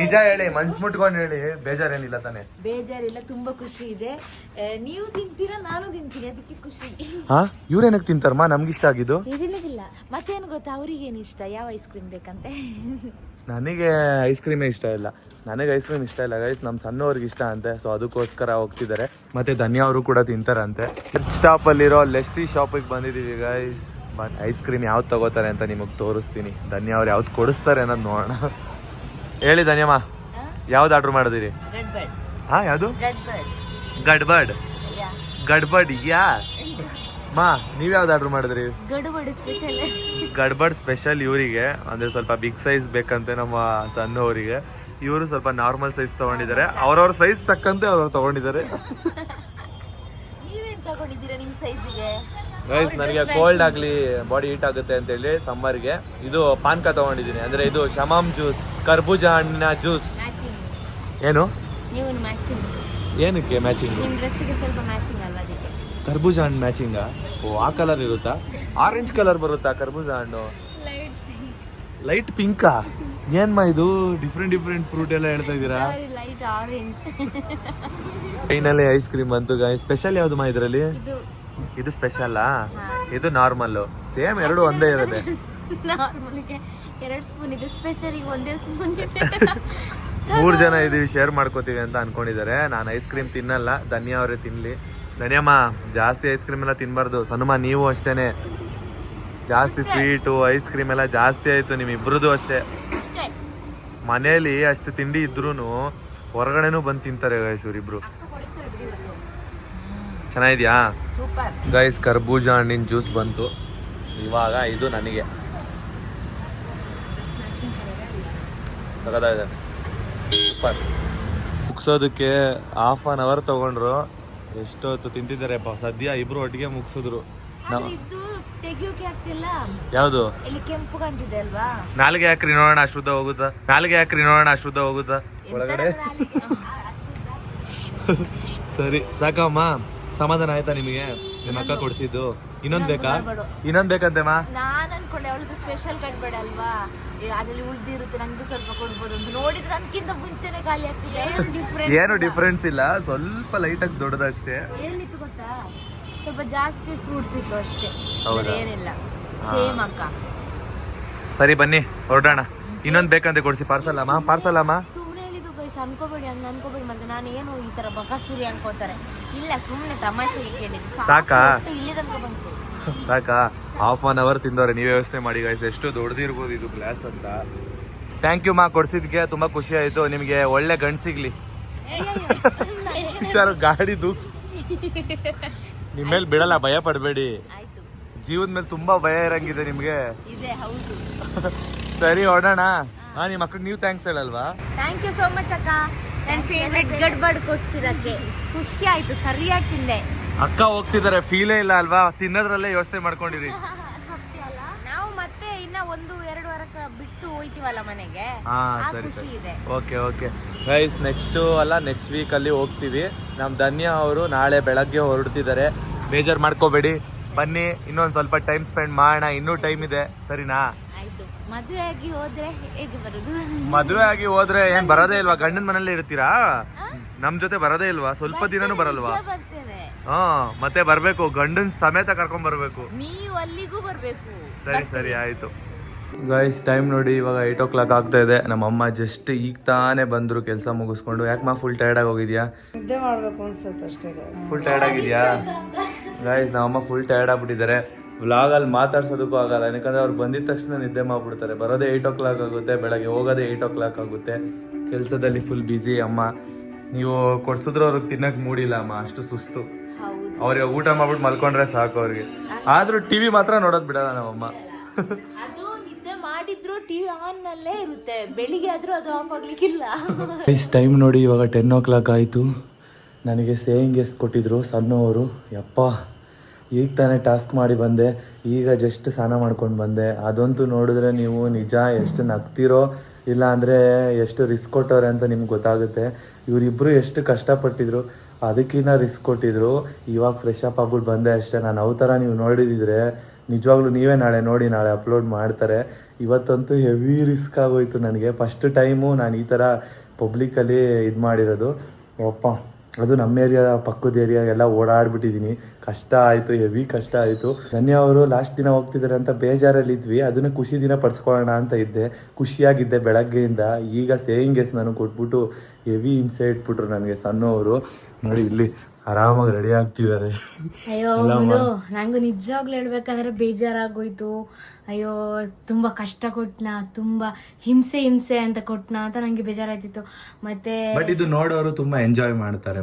ನಿಜ ಹೇಳಿ, ಮನ್ಸ್ ಮುಟ್ಕೊಂಡು ಹೇಳಿ, ಬೇಜಾರೇನಿಲ್ಲ ತಾನೆ? ಬೇಜಾರಿಲ್ಲ, ತುಂಬಾ ಖುಷಿ ಇದೆ. ನೀವು ತಿಂತೀರಾ, ನಾನು ತಿಂತೀನಿ, ಅದಕ್ಕೆ ಖುಷಿ. ಹಾ, ಇವ್ರೇನಕ್ಕೆ ತಿಂತಾರಮ್ಮ? ನಮ್ಗೆ ಇಷ್ಟ ಆಗಿದ್ದು ಇಲ್ಲ. ಮತ್ತೇನು ಗೊತ್ತಾ, ಅವ್ರಿಗೇನು ಇಷ್ಟ, ಯಾವ ಐಸ್ ಕ್ರೀಮ್ ಬೇಕಂತೆ? ನನಗೆ ಐಸ್ ಕ್ರೀಮೇ ಇಷ್ಟ ಇಲ್ಲ. ನನಗೆ ಐಸ್ ಕ್ರೀಮ್ ಇಷ್ಟ ಇಲ್ಲ ಗೈಸ್, ನಮ್ಮ ಸಣ್ಣವ್ರಿಗೆ ಇಷ್ಟ ಅಂತೆ. ಸೊ ಅದಕ್ಕೋಸ್ಕರ ಹೋಗ್ತಿದ್ದಾರೆ. ಮತ್ತೆ ಧನ್ಯ ಅವರು ಕೂಡ ತಿಂತಾರಂತೆ. ಸ್ಟಾಪಲ್ಲಿರೋ ಲೆಸ್ಸಿ ಶಾಪಿಗೆ ಬಂದಿದ್ದೀವಿ ಗೈಸ್. ಐಸ್ ಕ್ರೀಮ್ ಯಾವ್ದು ತಗೋತಾರೆ ಅಂತ ನಿಮಗೆ ತೋರಿಸ್ತೀನಿ. ಧನ್ಯ ಅವ್ರು ಯಾವ್ದು ಕೊಡಿಸ್ತಾರೆ ಅನ್ನೋದು ನೋಡೋಣ. ಹೇಳಿ ಧನ್ಯಮ್ಮ, ಯಾವ್ದು ಆರ್ಡ್ರ್ ಮಾಡಿದಿರಿ? ಹಾ, ಯಾವುದು? ಗಡ್ಬಡ್ ಯಾ ಮಾ, ನೀವ್ ಯಾವ್ದು ಆರ್ಡ್ರ್ ಮಾಡಿದ್ರಿ? ಗಡ್ಬಡ್ ಸ್ಪೆಷಲ್ ಇವರಿಗೆ, ಅಂದ್ರೆ ಸ್ವಲ್ಪ ಬಿಗ್ ಸೈಜ್ ಬೇಕಂತೆ ನಮ್ಮ ಸಣ್ಣವರಿಗೆ. ಇವರು ಸ್ವಲ್ಪ ನಾರ್ಮಲ್ ಸೈಜ್ ತಗೊಂಡಿದ್ದಾರೆ. ಅವ್ರವ್ರ ಸೈಜ್ ತಕ್ಕಂತೆ ಅವ್ರವ್ರು ತಗೊಂಡಿದ್ದಾರೆ. ಗೈಸ್, ನನಗೆ ಕೋಲ್ಡ್ ಆಗ್ಲಿ, ಬಾಡಿ ಹೀಟ್ ಆಗುತ್ತೆ ಅಂತ ಹೇಳಿ ಸಮ್ಮರ್ಗೆ ಇದು ಪಾನ್ಕ ತಗೊಂಡಿದ್ದೀನಿ. ಅಂದ್ರೆ ಇದು ಶಮಾಮ್ ಜ್ಯೂಸ್, ಕರ್ಬೂಜ ಹಣ್ಣಿನ ಜ್ಯೂಸ್. ಏನು ಏನಕ್ಕೆ ಮ್ಯಾಚಿಂಗ್? ಕರ್ಬೂಜ ಹಣ್ಣು ಮ್ಯಾಚಿಂಗಾ? ಓ, ಆ ಕಲರ್ ಇರುತ್ತಾ? ಆರೆಂಜ್ ಕಲರ್ ಬರುತ್ತಾ ಕರ್ಬೂಜ ಹಣ್ಣು? ಲೈಟ್ ಪಿಂಕಾ? ಏನ್ಮಾ ಇದು ಡಿಫ್ರೆಂಟ್ ಫ್ರೂಟ್ ಎಲ್ಲ ಹೇಳ್ತಾ ಇದ್ದೀರಾ? ಫೈನಲಿ ಐಸ್ ಕ್ರೀಮ್ ಬಂತು ಗಾಯ್ಸ್. ಸ್ಪೆಷಲ್ ಯಾವ್ದು ಮಾ ಇದರಲ್ಲಿ? ಇದು ಸ್ಪೆಷಲ್ಲಾ? ಇದು ನಾರ್ಮಲ್? ಸೇಮ್ ಎರಡು ಒಂದೇ ಇರುತ್ತೆ. ನಾರ್ಮಲ್ಗೆ 2 ಸ್ಪೂನ್ ಇದೆ, ಸ್ಪೆಷಲ್ಗೆ 1 ಸ್ಪೂನ್ ಇದೆ. 3 ಜನ ಇದೀವಿ, ಶೇರ್ ಮಾಡ್ಕೋತೀವಿ ಅಂತ ಅನ್ಕೊಂಡಿದ್ದಾರೆ. ನಾನು ಐಸ್ ಕ್ರೀಮ್ ತಿನ್ನಲ್ಲ, ಧನ್ಯ ಅವರೇ ತಿನ್ಲಿ. ಧನ್ಯಮ್ಮ ಜಾಸ್ತಿ ಐಸ್ ಕ್ರೀಮ್ ಎಲ್ಲ ತಿನ್ಬಾರ್ದು. ಸನುಮ ನೀವು ಅಷ್ಟೇನೆ, ಜಾಸ್ತಿ ಸ್ವೀಟು ಐಸ್ ಕ್ರೀಮ್ ಎಲ್ಲ ಜಾಸ್ತಿ ಆಯ್ತು ನಿಮ್ಮಿಬ್ರದ್ದು ಅಷ್ಟೇ. ಮನೇಲಿ ಅಷ್ಟು ತಿಂಡಿ ಇದ್ರೂ ಹೊರಗಡೆನೂ ಬಂದು ತಿಂತಾರೆ ಗೈಸ್ ಇವ್ರಿಬ್ರು. ಚೆನ್ನಾಗಿದ್ಯಾ ಗೈಸ್? ಕರ್ಬೂಜ ಹಣ್ಣಿನ ಜ್ಯೂಸ್ ಬಂತು ಇವಾಗ. ಇದು ನನಗೆ ಸೂಪರ್. ಮುಗಿಸೋದಕ್ಕೆ 1/2 hour ತಗೊಂಡ್ರು. ಎಷ್ಟೊತ್ತು ತಿಂತಿದ್ದಾರೆ ಸದ್ಯ ಇಬ್ರು ಒಟ್ಟಿಗೆ ಮುಗಿಸಿದ್ರು. ಯಾವುದು ಕೆಂಪು ಕಾಣ್ತಿದೆ ಅಲ್ವಾ? ನಾಲ್ಗೆ ಹಾಕ್ರಿ ನೋಡೋಣ ಅಶುದ್ಧ ಹೋಗುತ್ತಾ, ನಾಲ್ಗೆ ಹಾಕ್ರಿ ನೋಡೋಣ ಅಶುದ್ಧ ಹೋಗುತ್ತಾ ಒಳಗಡೆ. ಸರಿ ಸಾಕಮ್ಮ, ಸಮಾಧಾನ ಆಯ್ತಾ ನಿಮಗೆ? ನಿಮ್ಮ ಅಕ್ಕ ಕೊಡ್ಸಿದ್ದು ಇನ್ನೊಂದ್ ಬೇಕಾ? ಇನ್ನೊಂದ್ ಬೇಕಂತೆಮ್ಮ? ನಾನ್ ಅನ್ಕೊಂಡೆ ಅವಳದು ಸ್ಪೆಷಲ್ ಕಟ್ಬೇಡ ಅಲ್ವಾ, ಅದ್ರಲ್ಲಿ ಉಳ್ದಿರುತ್ತೆ, ನಂಗೆ ಸ್ವಲ್ಪ ಕೊಡ್ಬೋದು ಅಂತ ನೋಡಿದ್ರೆ ನನ್ಕಿಂತ ಮುಂಚೆನೆ ಖಾಲಿ ಆಗ್ತಿದೆ. ಏನು ಡಿಫ್ರೆನ್ಸ್ ಇಲ್ಲ, ಸ್ವಲ್ಪ ಲೈಟ್ ಆಗಿ ದೊಡ್ಡದಷ್ಟೇ. ಏನಿತ್ತು ಗೊತ್ತಾ, ಸ್ವಲ್ಪ ಜಾಸ್ತಿ ಫ್ರೂಟ್ಸ್ ಇತ್ತು ಅಷ್ಟೇ, ಹೌದಾ? ಏನಿಲ್ಲ. ಸೇಮ್ ಅಕ್ಕ. ಸರಿ ಬನ್ನಿ ಹೊರಡೋಣ. ಇನ್ನೊಂದ್ ಬೇಕಂತ ಕೊಡ್ಸಿ. ಪಾರ್ಸಲ್ ಅಮ್ಮ, ಪಾರ್ಸಲ್ ಅಮ್ಮ. ಸುಮ್ಮನೆ ಹೇಳಿದ್ದು ಗೈಸ್, ಅನ್ಕೋಬೇಡಿ, ಹಂಗ ಅನ್ಕೋಬೇಡಿ. ಮತ್ತೆ ನಾನು ಏನು ಈ ತರ ಬಕಾಸುರಿ ಅನ್ಕೋತಾರೆ. ಇಲ್ಲ, ಸುಮ್ಮನೆ ತಮಾಷೆಗೆ ಕೇಳಿದ್ದು. ಸಾಕಾ? ಇಲ್ಲಿ ತನಕ ಬಂತು. ಸಾಕಾ? 1/2 hour ತಿಂದವ್ರೆ. ನೀವೇ ಯೋಚನೆ ಮಾಡಿ ಗೈಸ್, ಎಷ್ಟು ದೊಡ್ಡದಿರ್ಬೋದು ಇದು ಗ್ಲಾಸ್ ಅಂತ. ಥ್ಯಾಂಕ್ ಯು ಮಾ, ಕೊಡ್ಸಿದ್ಕೆ ತುಂಬಾ ಖುಷಿ ಆಯ್ತು. ನಿಮ್ಗೆ ಒಳ್ಳೆ ಗಂಡು ಸಿಗ್ಲಿ. ಹುಷಾರು, ಗಾಡಿ ದೂಕ್ ನಿಮ್ಮೇಲೆ ಬಿಡಲ್ಲ, ಭಯ ಪಡಬೇಡಿ. ಆಯ್ತು, ಜೀವದ ಮೇಲೆ ತುಂಬಾ ಭಯ ಇರಂಗಿದೆ ನಿಮ್ಗೆ. ಇದೆ ಹೌದು. ಸರಿ ಹೊರಡೋಣ. ನಿಮ್ಮ ಅಕ್ಕಗೆ ನೀವು ಥ್ಯಾಂಕ್ಸ್ ಹೇಳಲ್ವಾ? ಥ್ಯಾಂಕ್ ಯು ಸೋ ಮಚ್ ಅಕ್ಕ, ನನ್ನ ಫೇವ್ರೆಟ್ ಗಡ್ಬಡ್ ಕೊಡ್ಸಿರಕ್ಕೆ. ಖುಷಿ ಆಯ್ತು, ಸರಿಯಾಗಿ ತಿಂದೆ. ಅಕ್ಕ ಹೋಗ್ತಿದ್ದಾರೆ, ಫೀಲೇ ಇಲ್ಲ ಅಲ್ವಾ? ತಿನ್ನೋದ್ರಲ್ಲೇ ಯೋಚನೆ ಮಾಡ್ಕೊಂಡಿರಿ. ನಾವು ಮತ್ತೆ ಇನ್ನ 1-2 ವಾರಕ್ಕೆ ಬಿಟ್ಟು ಹೋಯ್ತೀವಲ್ಲ ಮನೆಗೆ. ಹಾ ಆ ಸರಿ ಖುಷಿ ಸರಿ, ಇದೆ. Okay okay guys. Next week ಅಲ್ಲಿ ಹೋಗ್ತೀವಿ. ನಮ್ ಧನ್ಯ ಅವರು ನಾಳೆ ಬೆಳಗ್ಗೆ ಹೊರಡ್ತಿದ್ದಾರೆ. ಬೇಜಾರು ಮಾಡ್ಕೋಬೇಡಿ, ಬನ್ನಿ, ಇನ್ನೊಂದ್ ಸ್ವಲ್ಪ ಟೈಮ್ ಸ್ಪೆಂಡ್ ಮಾಡೋಣ. ಇನ್ನೂ ಟೈಮ್ ಇದೆ, ಸರಿನಾ? ಆಯ್ತು. ಮದುವೆ ಆಗಿ ಹೋದ್ರೆ ಹೇಗೆ ಬರುದು? ಮದುವೆ ಆಗಿ ಹೋದ್ರೆ ಏನ್ ಬರೋದೇ ಇಲ್ವಾ? ಗಂಡನ ಮನೇಲಿ ಇರ್ತೀರಾ? ನಮ್ ಜೊತೆ ಬರೋದೇ ಇಲ್ವಾ? ಸ್ವಲ್ಪ ದಿನನೂ ಬರಲ್ವಾ? ಬರ್ತೇನೆ. ಹಾ, ಮತ್ತೆ ಬರ್ಬೇಕು, ಗಂಡನ್ ಸಮೇತ ಕರ್ಕೊಂಡ್ ಬರ್ಬೇಕು. ನೀವು ಅಲ್ಲಿಗೂ ಬರ್ಬೇಕು. ಸರಿ ಸರಿ ಆಯ್ತು ಗೈಸ್. ಟೈಮ್ ನೋಡಿ ಇವಾಗ 8 o'clock ಆಗ್ತಾ ಇದೆ. ನಮ್ಮ ಅಮ್ಮ ಜಸ್ಟ್ ಈಗ ತಾನೇ ಬಂದ್ರು ಕೆಲಸ ಮುಗಿಸ್ಕೊಂಡು. ಯಾಕಮ್ಮ ಫುಲ್ ಟೈರ್ಡ್ ಆಗಿ ಹೋಗಿದ್ಯಾ? ನಿದ್ದೆ ಮಾಡ್ಬೇಕು ಅನ್ಸುತ್ತೆ ಅಷ್ಟೇ. ಫುಲ್ ಟೈರ್ಡ್ ಆಗಿದ್ಯಾ ಗೈಸ್? ನಮ್ಮಮ್ಮ ಫುಲ್ ಟೈರ್ಡ್ ಆಗ್ಬಿಟ್ಟಿದ್ದಾರೆ. ವ್ಲಾಗಲ್ಲಿ ಮಾತಾಡ್ಸೋದಕ್ಕೂ ಆಗಲ್ಲ, ಯಾಕಂದ್ರೆ ಅವ್ರು ಬಂದಿದ ತಕ್ಷಣ ನಿದ್ದೆ ಮಾಡ್ಬಿಡ್ತಾರೆ. ಬರೋದೇ 8 o'clock ಆಗುತ್ತೆ, ಬೆಳಗ್ಗೆ ಹೋಗೋದೇ 8 o'clock ಆಗುತ್ತೆ. ಕೆಲಸದಲ್ಲಿ ಫುಲ್ ಬ್ಯುಸಿ ಅಮ್ಮ. ನೀವು ಕೊಡ್ಸಿದ್ರು ಅವ್ರಿಗೆ ತಿನ್ನಕ್ ಮೂಡಿಲ್ಲ ಅಮ್ಮ, ಅಷ್ಟು ಸುಸ್ತು. ಅವ್ರಿಗೆ ಊಟ ಮಾಡ್ಬಿಟ್ಟು ಮಲ್ಕೊಂಡ್ರೆ ಸಾಕು ಅವ್ರಿಗೆ. ಆದ್ರೂ ಟಿವಿ ಮಾತ್ರ ನೋಡೋದ್ ಬಿಡಲ್ಲ ನಮ್ಮಮ್ಮ. ಅದು ನಿದ್ದೆ ಮಾಡಿದ್ರು ಟಿವಿ ಆನ್ ನಲ್ಲೇ ಇರುತ್ತೆ, ಬೆಳಿಗ್ಗೆ ಆದ್ರೂ ಅದು ಆಫ್ ಆಗ್ಲಿಕ್ಕಿಲ್ಲ. ಟೈಮ್ ನೋಡಿ ಇವಾಗ 10 o'clock ಆಯಿತು. ನನಗೆ ಸೇಯಿಂಗ್ ಎಸ್ ಕೊಟ್ಟಿದ್ರು ಸಣ್ಣವರು. ಯಪ್ಪ, ಈಗ ತಾನೇ ಟಾಸ್ಕ್ ಮಾಡಿ ಬಂದೆ, ಈಗ ಜಸ್ಟ್ ಸ್ನಾನ ಮಾಡ್ಕೊಂಡು ಬಂದೆ. ಅದಂತೂ ನೋಡಿದ್ರೆ ನೀವು ನಿಜ ಎಷ್ಟು ನಗ್ತಿರೋ, ಇಲ್ಲ ಅಂದರೆ ಎಷ್ಟು ರಿಸ್ಕ್ ಕೊಟ್ಟವ್ರೆ ಅಂತ ನಿಮ್ಗೆ ಗೊತ್ತಾಗುತ್ತೆ. ಇವರಿಬ್ಬರು ಎಷ್ಟು ಕಷ್ಟಪಟ್ಟಿದ್ರು, ಅದಕ್ಕಿಂತ ರಿಸ್ಕ್ ಕೊಟ್ಟಿದ್ರು. ಇವಾಗ ಫ್ರೆಶ್ ಅಪ್ ಆಗ್ಬಿಟ್ಟು ಬಂದೆ ಅಷ್ಟೇ. ನಾನು ಅವು ಥರ ನೀವು ನೋಡಿದಿದ್ರೆ ನಿಜವಾಗ್ಲೂ ನೀವೇ ನಾಳೆ ನೋಡಿ, ನಾಳೆ ಅಪ್ಲೋಡ್ ಮಾಡ್ತಾರೆ. ಇವತ್ತಂತೂ ಹೆವಿ ರಿಸ್ಕ್ ಆಗೋಯ್ತು ನನಗೆ. ಫಸ್ಟ್ ಟೈಮು ನಾನು ಈ ಥರ ಪಬ್ಲಿಕಲ್ಲಿ ಇದು ಮಾಡಿರೋದು. ಅಪ್ಪ, ಅದು ನಮ್ಮ ಏರಿಯಾ ಪಕ್ಕದ ಏರಿಯಾ ಎಲ್ಲ ಓಡಾಡ್ಬಿಟ್ಟಿದ್ದೀನಿ. ಕಷ್ಟ ಆಯಿತು, ಹೆವಿ ಕಷ್ಟ ಆಯಿತು. ಧನ್ಯ ಅವರು ಲಾಸ್ಟ್ ದಿನ ಹೋಗ್ತಿದ್ದಾರೆ ಅಂತ ಬೇಜಾರಲ್ಲಿದ್ವಿ. ಅದನ್ನು ಖುಷಿ ದಿನ ಪಡಿಸ್ಕೊಳ್ಳೋಣ ಅಂತ ಇದ್ದೆ, ಖುಷಿಯಾಗಿದ್ದೆ ಬೆಳಗ್ಗೆಯಿಂದ. ಈಗ ಸೇಯಿಂಗ್ ಎಸ್ ನನಗೆ ಕೊಟ್ಬಿಟ್ಟು ಹೆವಿ ಹಿಂಸೆ ಇಟ್ಬಿಟ್ರು ನನಗೆ ಸಣ್ಣವರು. ನೋಡಿ ಇಲ್ಲಿ ಆರಾಮಾಗಿ ರೆಡಿ ಆಗ್ತಿದ್ದಾರೆ. ಅಯ್ಯೋ ನಂಗೂ ನಿಜವಾಗ್ಲೂ ಹೇಳ್ಬೇಕಂದ್ರೆ ಬೇಜಾರಾಗೋಯ್ತು. ಅಯ್ಯೋ, ತುಂಬ ಕಷ್ಟ ಕೊಟ್ನಾ, ತುಂಬ ಹಿಂಸೆ ಅಂತ ಕೊಟ್ನಾ ಅಂತ ನಂಗೆ ಬೇಜಾರಾಯ್ತಿತ್ತು. ಮತ್ತೆ ಬಟ್ ಇದು ನೋಡೋರು ತುಂಬಾ ಎಂಜಾಯ್ ಮಾಡ್ತಾರೆ.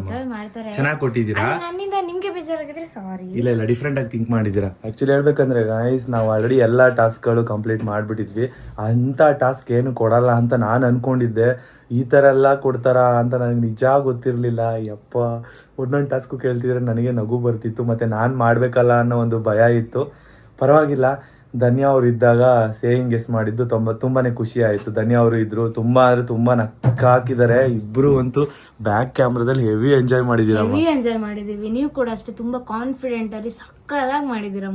ಚೆನ್ನಾಗಿ ಕೊಟ್ಟಿದ್ದೀರಾ. ನನ್ನಿಂದ ನಿಮ್ಗೆ ಬೇಜಾರಾಗಿದ್ರೆ ಸಾರಿ. ಇಲ್ಲ ಡಿಫ್ರೆಂಟ್ ಆಗಿ ಥಿಂಕ್ ಮಾಡಿದ್ದೀರಾ. ಆಕ್ಚುಲಿ ಹೇಳ್ಬೇಕಂದ್ರೆ ಗೈಸ್, ನಾವು ಆಲ್ರೆಡಿ ಎಲ್ಲ ಟಾಸ್ಕ್ಗಳು ಕಂಪ್ಲೀಟ್ ಮಾಡಿಬಿಟ್ಟಿದ್ವಿ. ಅಂಥ ಟಾಸ್ಕ್ ಏನು ಕೊಡಲ್ಲ ಅಂತ ನಾನು ಅನ್ಕೊಂಡಿದ್ದೆ. ಈ ಥರ ಎಲ್ಲ ಕೊಡ್ತಾರಾ ಅಂತ ನನಗೆ ನಿಜ ಗೊತ್ತಿರಲಿಲ್ಲ. ಯಪ್ಪ, ಒಂದೊಂದು ಟಾಸ್ಕು ಕೇಳ್ತಿದ್ರೆ ನನಗೆ ನಗು ಬರ್ತಿತ್ತು. ಮತ್ತು ನಾನು ಮಾಡಬೇಕಲ್ಲ ಅನ್ನೋ ಒಂದು ಭಯ ಇತ್ತು. ಪರವಾಗಿಲ್ಲ, ಧನ್ಯ ಅವರು ಇದ್ದಾಗ ಸೇಯಿಂಗ್ ಗೆಸ್ ಮಾಡಿದ್ದು ತುಂಬಾ ಖುಷಿ ಆಯಿತು. ಧನ್ಯ ಅವರು ಇದ್ದರು, ತುಂಬ ಅಂದರೆ ತುಂಬ ನಕ್ಕ ಹಾಕಿದ್ದಾರೆ. ಇಬ್ಬರು ಅಂತೂ ಬ್ಯಾಕ್ ಕ್ಯಾಮ್ರಾದಲ್ಲಿ ಹೆವಿ ಎಂಜಾಯ್ ಮಾಡಿದ್ದೀವಿ. ನೀವು ಕೂಡ ಅಷ್ಟೇ ತುಂಬ ಕಾನ್ಫಿಡೆಂಟ್ ಅಲ್ಲಿ ಸಕ್ಕದಾಗಿ ಮಾಡಿದ್ದೀರಾ.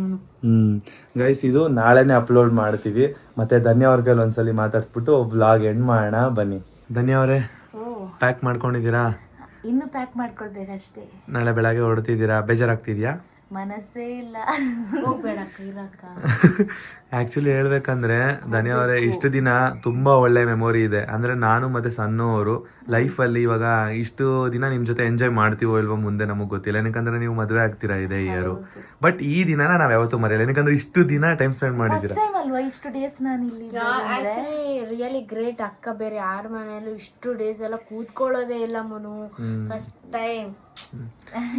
ಗೈಸ್, ಇದು ನಾಳೆನೇ ಅಪ್ಲೋಡ್ ಮಾಡ್ತೀವಿ. ಮತ್ತೆ ಧನ್ಯ ಅವ್ರ ಕೈಲಿ ಒಂದ್ಸಲಿ ಮಾತಾಡ್ಸ್ಬಿಟ್ಟು ವ್ಲಾಗ್ ಎಂಡ್ ಮಾಡೋಣ. ಬನ್ನಿ ಧನ್ಯ ಅವರೇ, ಪ್ಯಾಕ್ ಮಾಡ್ಕೊಂಡಿದ್ದೀರಾ? ಇನ್ನು ಪ್ಯಾಕ್ ಮಾಡ್ಕೊಳ್ಬೇಕಷ್ಟೇ. ನಾಳೆ ಬೆಳಗ್ಗೆ ಹೊರಡ್ತಿದ್ದೀರಾ? ಬೇಜಾರಾಗ್ತಿದ್ಯಾ? ಮನಸ್ಸೇ ಇಲ್ಲ, ಹೋಗ್ಬೇಡಕ್ಕ ಇರಕ್ಕ. ಆಕ್ಚುಲಿ ಹೇಳ್ಬೇಕಂದ್ರೆ ಧನ್ಯ ಅವರೇ ಇಷ್ಟು ದಿನ ತುಂಬಾ ಒಳ್ಳೆ ಮೆಮೊರಿ ಇದೆ. ಅಂದ್ರೆ ನಾನು ಮತ್ತೆ ಸಣ್ಣ ಅವರು ಲೈಫ್ ಅಲ್ಲಿ ಇವಾಗ ಇಷ್ಟು ದಿನ ನಿಮ್ ಜೊತೆ ಎಂಜಾಯ್ ಮಾಡ್ತೀವೋ ಇಲ್ವೋ ಮುಂದೆ ನಮಗ್ ಗೊತ್ತಿಲ್ಲ. ಏನಕ್ಕಂದ್ರೆ ನೀವು ಮದುವೆ ಆಗ್ತೀರಾ ಇದೆ ಇಯರ್. ಬಟ್ ಈ ದಿನ ನಾವ್ ಯಾವತ್ತೂ ಮರೆಯಲ್ಲ, ಏನಕ್ಕಂದ್ರೆ ಇಷ್ಟು ದಿನ ಟೈಮ್ ಸ್ಪೆಂಡ್ ಮಾಡಿದ್ದೀರಾ. ಟೈಮ್ ಅಲ್ವಾ ಇಷ್ಟು ಡೇಸ್ ನಾನು ಇಲ್ಲಿ ಆಕ್ಚುಲಿ ರಿಯಲಿ ಗ್ರೇಟ್. ಅಕ್ಕ ಬೇರೆ ಯಾರ ಮನೆಯಲ್ಲೂ ಇಷ್ಟು ಡೇಸ್ ಎಲ್ಲ ಕೂತ್ಕೊಳ್ಳೋದೇ ಇಲ್ಲ ಮನು. ಫಸ್ಟ್ ಟೈಮ್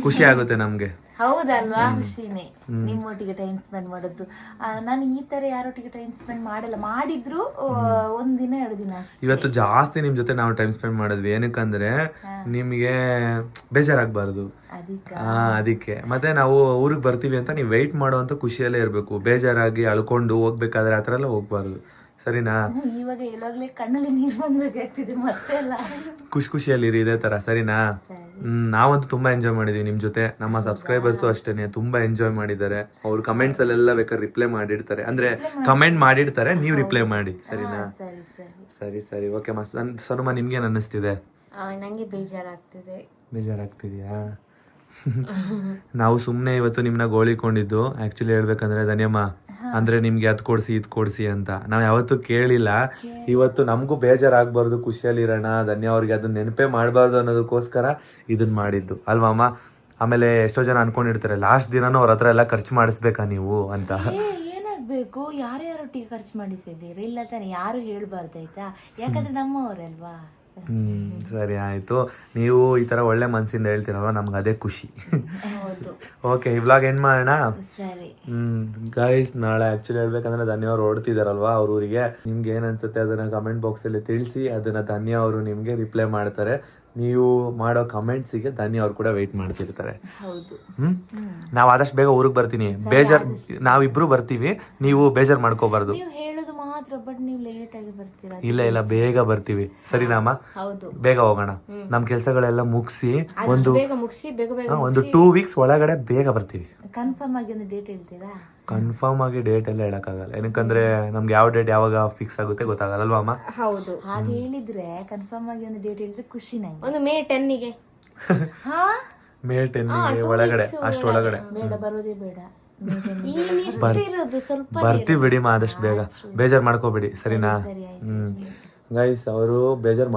ಖುಷಿ ಆಗುತ್ತೆ ನಮ್ಗೆ. ಹೌದಲ್ವಾ? ಖುಷಿನೇ ನಿಮ್ಮೊಟ್ಟಿಗೆ ಟೈಮ್ ಸ್ಪೆಂಡ್ ಮಾಡೋದು. ನಾನು ಈ ತರ ಯಾರೊಟ್ಟಿಗೆ ಟೈಮ್ ಸ್ಪೆಂಡ್ ಮಾಡಲ್ಲ, ಮಾಡಿದ್ರು ಒಂದ್ ದಿನ 2 ದಿನ ಅಷ್ಟೇ. ಇವತ್ತು ಜಾಸ್ತಿ ನಿಮ್ ಜೊತೆ ನಾವು ಟೈಮ್ ಸ್ಪೆಂಡ್ ಮಾಡಿದ್ವಿ. ಏನಕ್ಕಂದ್ರೆ ನಿಮ್ಗೆ ಬೇಜಾರಾಗಬಾರ್ದು, ಅದಕ್ಕೆ. ಮತ್ತೆ ನಾವು ಊರಿಗೆ ಬರ್ತೀವಿ ಅಂತ ನೀವು ವೆಯ್ಟ್ ಮಾಡುವಂತ ಖುಷಿಯಲ್ಲೇ ಇರ್ಬೇಕು. ಬೇಜಾರಾಗಿ ಅಳ್ಕೊಂಡು ಹೋಗ್ಬೇಕಾದ್ರೆ ಆತರ ಎಲ್ಲ ಹೋಗ್ಬಾರ್ದು, ಸರಿನಾ? ಇವಾಗ ಎಲ್ಲಾಗ್ಲೇ ಕಣ್ಣಲ್ಲಿ ನೀರು ಬಂದಾಗ್ತಿದೆ ಮತ್ತೆ ಎಲ್ಲ. ಖುಷಿಯಲ್ಲಿ ಇದೇ ತರ, ಸರಿನಾ? ನಾವಂತೂ ತುಂಬಾ ಎಂಜಾಯ್ ಮಾಡಿದೀವಿ ನಿಮ್ ಜೊತೆ. ನಮ್ಮ ಸಬ್ಸ್ಕ್ರೈಬರ್ಸು ಅಷ್ಟೇನೆ ತುಂಬಾ ಎಂಜಾಯ್ ಮಾಡಿದ್ದಾರೆ. ಅವ್ರು ಕಮೆಂಟ್ಸ್ ಅಲ್ಲೆಲ್ಲ ಬೇಕಾದ್ರೆ ರಿಪ್ಲೈ ಮಾಡಿರ್ತಾರೆ, ಅಂದ್ರೆ ಕಮೆಂಟ್ ಮಾಡಿರ್ತಾರೆ, ನೀವು ರಿಪ್ಲೈ ಮಾಡಿ, ಸರಿನಾ? ಸರಿ ಓಕೆ. ಸನುಮ ನಿಮ್ಗೇನ್ ಅನ್ನಿಸ್ತಿದೆ? ನಂಗೆ ಬೇಜಾರಾಗ್ತಿದ್ಯಾ? ನಾವು ಸುಮ್ನೆ ಇವತ್ತು ನಿಮ್ನ ಗೋಳಿಕೊಂಡಿದ್ದು. ಆಕ್ಚುಲಿ ಹೇಳ್ಬೇಕಂದ್ರೆ ಧನ್ಯಮ್ಮ, ಅಂದ್ರೆ ನಿಮ್ಗೆ ಅದ್ ಕೊಡ್ಸಿ ಇದ್ ಕೊಡ್ಸಿ ಅಂತ ನಾವ್ ಯಾವತ್ತೂ ಕೇಳಿಲ್ಲ. ಇವತ್ತು ನಮಗೂ ಬೇಜಾರಾಗ್ಬಾರ್ದು, ಖುಷಿಯಲ್ಲಿರೋಣ, ಧನ್ಯ ಅವ್ರಿಗೆ ಅದನ್ನ ನೆನಪೇ ಮಾಡಬಾರ್ದು ಅನ್ನೋದಕ್ಕೋಸ್ಕರ ಇದನ್ನ ಮಾಡಿದ್ದು ಅಲ್ವಾ ಅಮ್ಮ? ಆಮೇಲೆ ಎಷ್ಟೋ ಜನ ಅನ್ಕೊಂಡಿರ್ತಾರೆ ಲಾಸ್ಟ್ ದಿನನೂ ಅವ್ರ ಹತ್ರ ಎಲ್ಲ ಖರ್ಚು ಮಾಡಿಸ್ಬೇಕಾ ನೀವು ಅಂತ. ಏನಾಗ್ಬೇಕು, ಯಾರ್ಯಾರೊಟ್ಟಿಗೆ ಖರ್ಚು ಮಾಡಿಸಿದ್ದೀರಿ? ಇಲ್ಲ ತಾನೆ, ಯಾರು ಹೇಳ್ಬಾರ್ದಾಯ್ತಾ, ಯಾಕಂದ್ರೆ ನಮ್ಮವರಲ್ವಾ. ಸರಿ ಆಯ್ತು. ನೀವು ಈ ತರ ಒಳ್ಳೆ ಮನ್ಸಿಂದ ಹೇಳ್ತೀರಲ್ವ, ನಮ್ಗೆ ಅದೇ ಖುಷಿ. ಓಕೆ, ಈ ವ್ಲಾಗ್ ಎಂಡ್ ಮಾಡೋಣ. ಗೈಸ್, ನಾಳೆ ಆಕ್ಚುಲಿ ಹೇಳ್ಬೇಕಂದ್ರೆ ಧನ್ಯ ಅವ್ರು ಹೊರಡ್ತಿದಾರಲ್ವಾ ಅವ್ರ ಊರಿಗೆ. ನಿಮ್ಗೆ ಏನ್ ಅನ್ಸುತ್ತೆ ಅದನ್ನ ಕಮೆಂಟ್ ಬಾಕ್ಸ್ ಅಲ್ಲಿ ತಿಳಿಸಿ. ಅದನ್ನ ಧನ್ಯ ಅವರು ನಿಮ್ಗೆ ರಿಪ್ಲೈ ಮಾಡ್ತಾರೆ. ನೀವು ಮಾಡೋ ಕಮೆಂಟ್ಸಿಗೆ ಧನ್ಯ ಅವ್ರು ಕೂಡ ವೆಯ್ಟ್ ಮಾಡ್ತಿರ್ತಾರೆ. ನಾವ್ ಆದಷ್ಟು ಬೇಗ ಊರಿಗೆ ಬರ್ತೀನಿ. ನಾವಿಬ್ರು ಬರ್ತೀವಿ, ನೀವು ಬೇಜಾರ್ ಮಾಡ್ಕೋಬಾರ್ದು. ಇಲ್ಲ ಬೇಗ ಬರ್ತೀವಿ, ಸರಿನಾಮ? ಬೇಗ ಹೋಗೋಣ. ನಮ್ ಕೆಲ್ಸಗಳೆಲ್ಲ ಮುಗಿಸಿ ಒಂದು 2 weeks ಒಳಗಡೆ ಬೇಗ ಬರ್ತೀವಿ. ಕನ್ಫರ್ಮ್ ಆಗಿ ಒಂದು ಡೇಟ್ ಹೇಳ್ತೀರಾ? ಕನ್ಫರ್ಮ್ ಆಗಿ ಡೇಟ್ ಎಲ್ಲ ಹೇಳಕ್ಕಾಗಲ್ಲ, ಏನಕ್ಕಂದ್ರೆ ನಮ್ಗೆ ಯಾವ ಡೇಟ್ ಯಾವಾಗ ಫಿಕ್ಸ್ ಆಗುತ್ತೆ ಗೊತ್ತಾಗಲ್ಲ ಅಲ್ವಾ ಅಮ್ಮ? ಹೌದು. ಹಾಗೆ ಹೇಳಿದ್ರೆ ಕನ್ಫರ್ಮ್ ಆಗಿ ಒಂದು ಡೇಟ್ ಹೇಳಿದ್ರೆ ಖುಷಿ ನಂಗೆ. ಒಂದು May 10ಗೆ. May 10ಗೆ ಒಳಗಡೆ, ಅಷ್ಟೊಳಗಡೆ ಬೇಡ, ಬರೋದೇ ಬೇಡ. ಬರ್ತೀವಿ ಬಿಡಿಮ್ಮ, ಆದಷ್ಟು ಬೇಗ. ಬೇಜಾರ್ ಮಾಡ್ಕೋಬೇಡಿ, ಸರಿನಾ? ಗೈಸ್, ಅವರು ಬೇಜಾರ್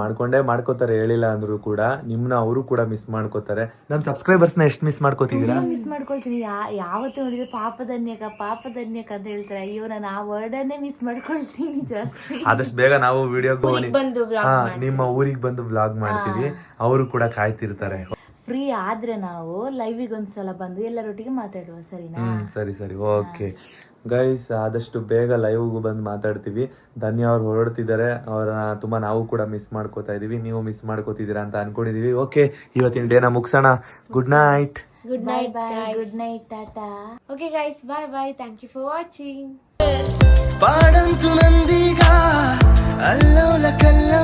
ಮಾಡ್ಕೋತಾರೆ, ಹೇಳಿಲ್ಲ ಅಂದ್ರು ಕೂಡ. ನಿಮ್ನ ಅವರು ಕೂಡ ಮಿಸ್ ಮಾಡ್ಕೋತಾರೆ. ನಮ್ ಸಬ್ಸ್ಕ್ರೈಬರ್ಸ್ ನ ಎಷ್ಟು ಮಿಸ್ ಮಾಡ್ಕೋತಿದೀರಾ? ಮಿಸ್ ಮಾಡ್ಕೊಳ್ತೀನಿ. ಯಾವತ್ತು ನೋಡಿದ್ರೆ ಪಾಪಧನ್ಯಕ ಅಂತ ಹೇಳ್ತಾರೆ. ಅಯ್ಯೋ, ನಾನು ಆ ವರ್ಡ್ ಅನ್ನೇ ಮಿಸ್ ಮಾಡ್ಕೊಳ್ತೀನಿ ಜಾಸ್ತಿ. ಆದಷ್ಟು ಬೇಗ ನಾವು ವಿಡಿಯೋ ನಿಮ್ಮ ಊರಿಗೆ ಬಂದು ವ್ಲಾಗ್ ಮಾಡ್ತೀವಿ. ಅವರು ಕೂಡ ಕಾಯ್ತಿರ್ತಾರೆ. ಫ್ರೀ ಆದ್ರೆ ನಾವು ಲೈವಿಗೆ ಒಂದ್ಸಲ ಬಂದು ಎಲ್ಲರೊಟ್ಟಿಗೆ ಮಾತಾಡುವ, ಸರಿನಾ? ಸರಿ ಓಕೆ ಗೈಸ್, ಆದಷ್ಟು ಬೇಗ ಲೈವ್ಗೂ ಬಂದು ಮಾತಾಡ್ತೀವಿ. ಧನ್ಯ ಅವ್ರು ಹೊರಡ್ತಿದ್ದಾರೆ, ಅವ್ರನ್ನ ತುಂಬಾ ನಾವು ಕೂಡ ಮಿಸ್ ಮಾಡ್ಕೋತಾ ಇದೀವಿ. ನೀವು ಮಿಸ್ ಮಾಡ್ಕೋತಿದ್ದೀರಾ ಅಂತ ಅನ್ಕೊಂಡಿದೀವಿ. ಓಕೆ, ಇವತ್ತಿನ ಡೇನ ಮುಗಿಸೋಣ. Good night. Good night, good night, tata. Okay guys, bye. Thank you for watching. ಪಾಡಂತು ನಂದೀಗ ಅಲ್ಲೋಲ ಕಲ್ಲೋ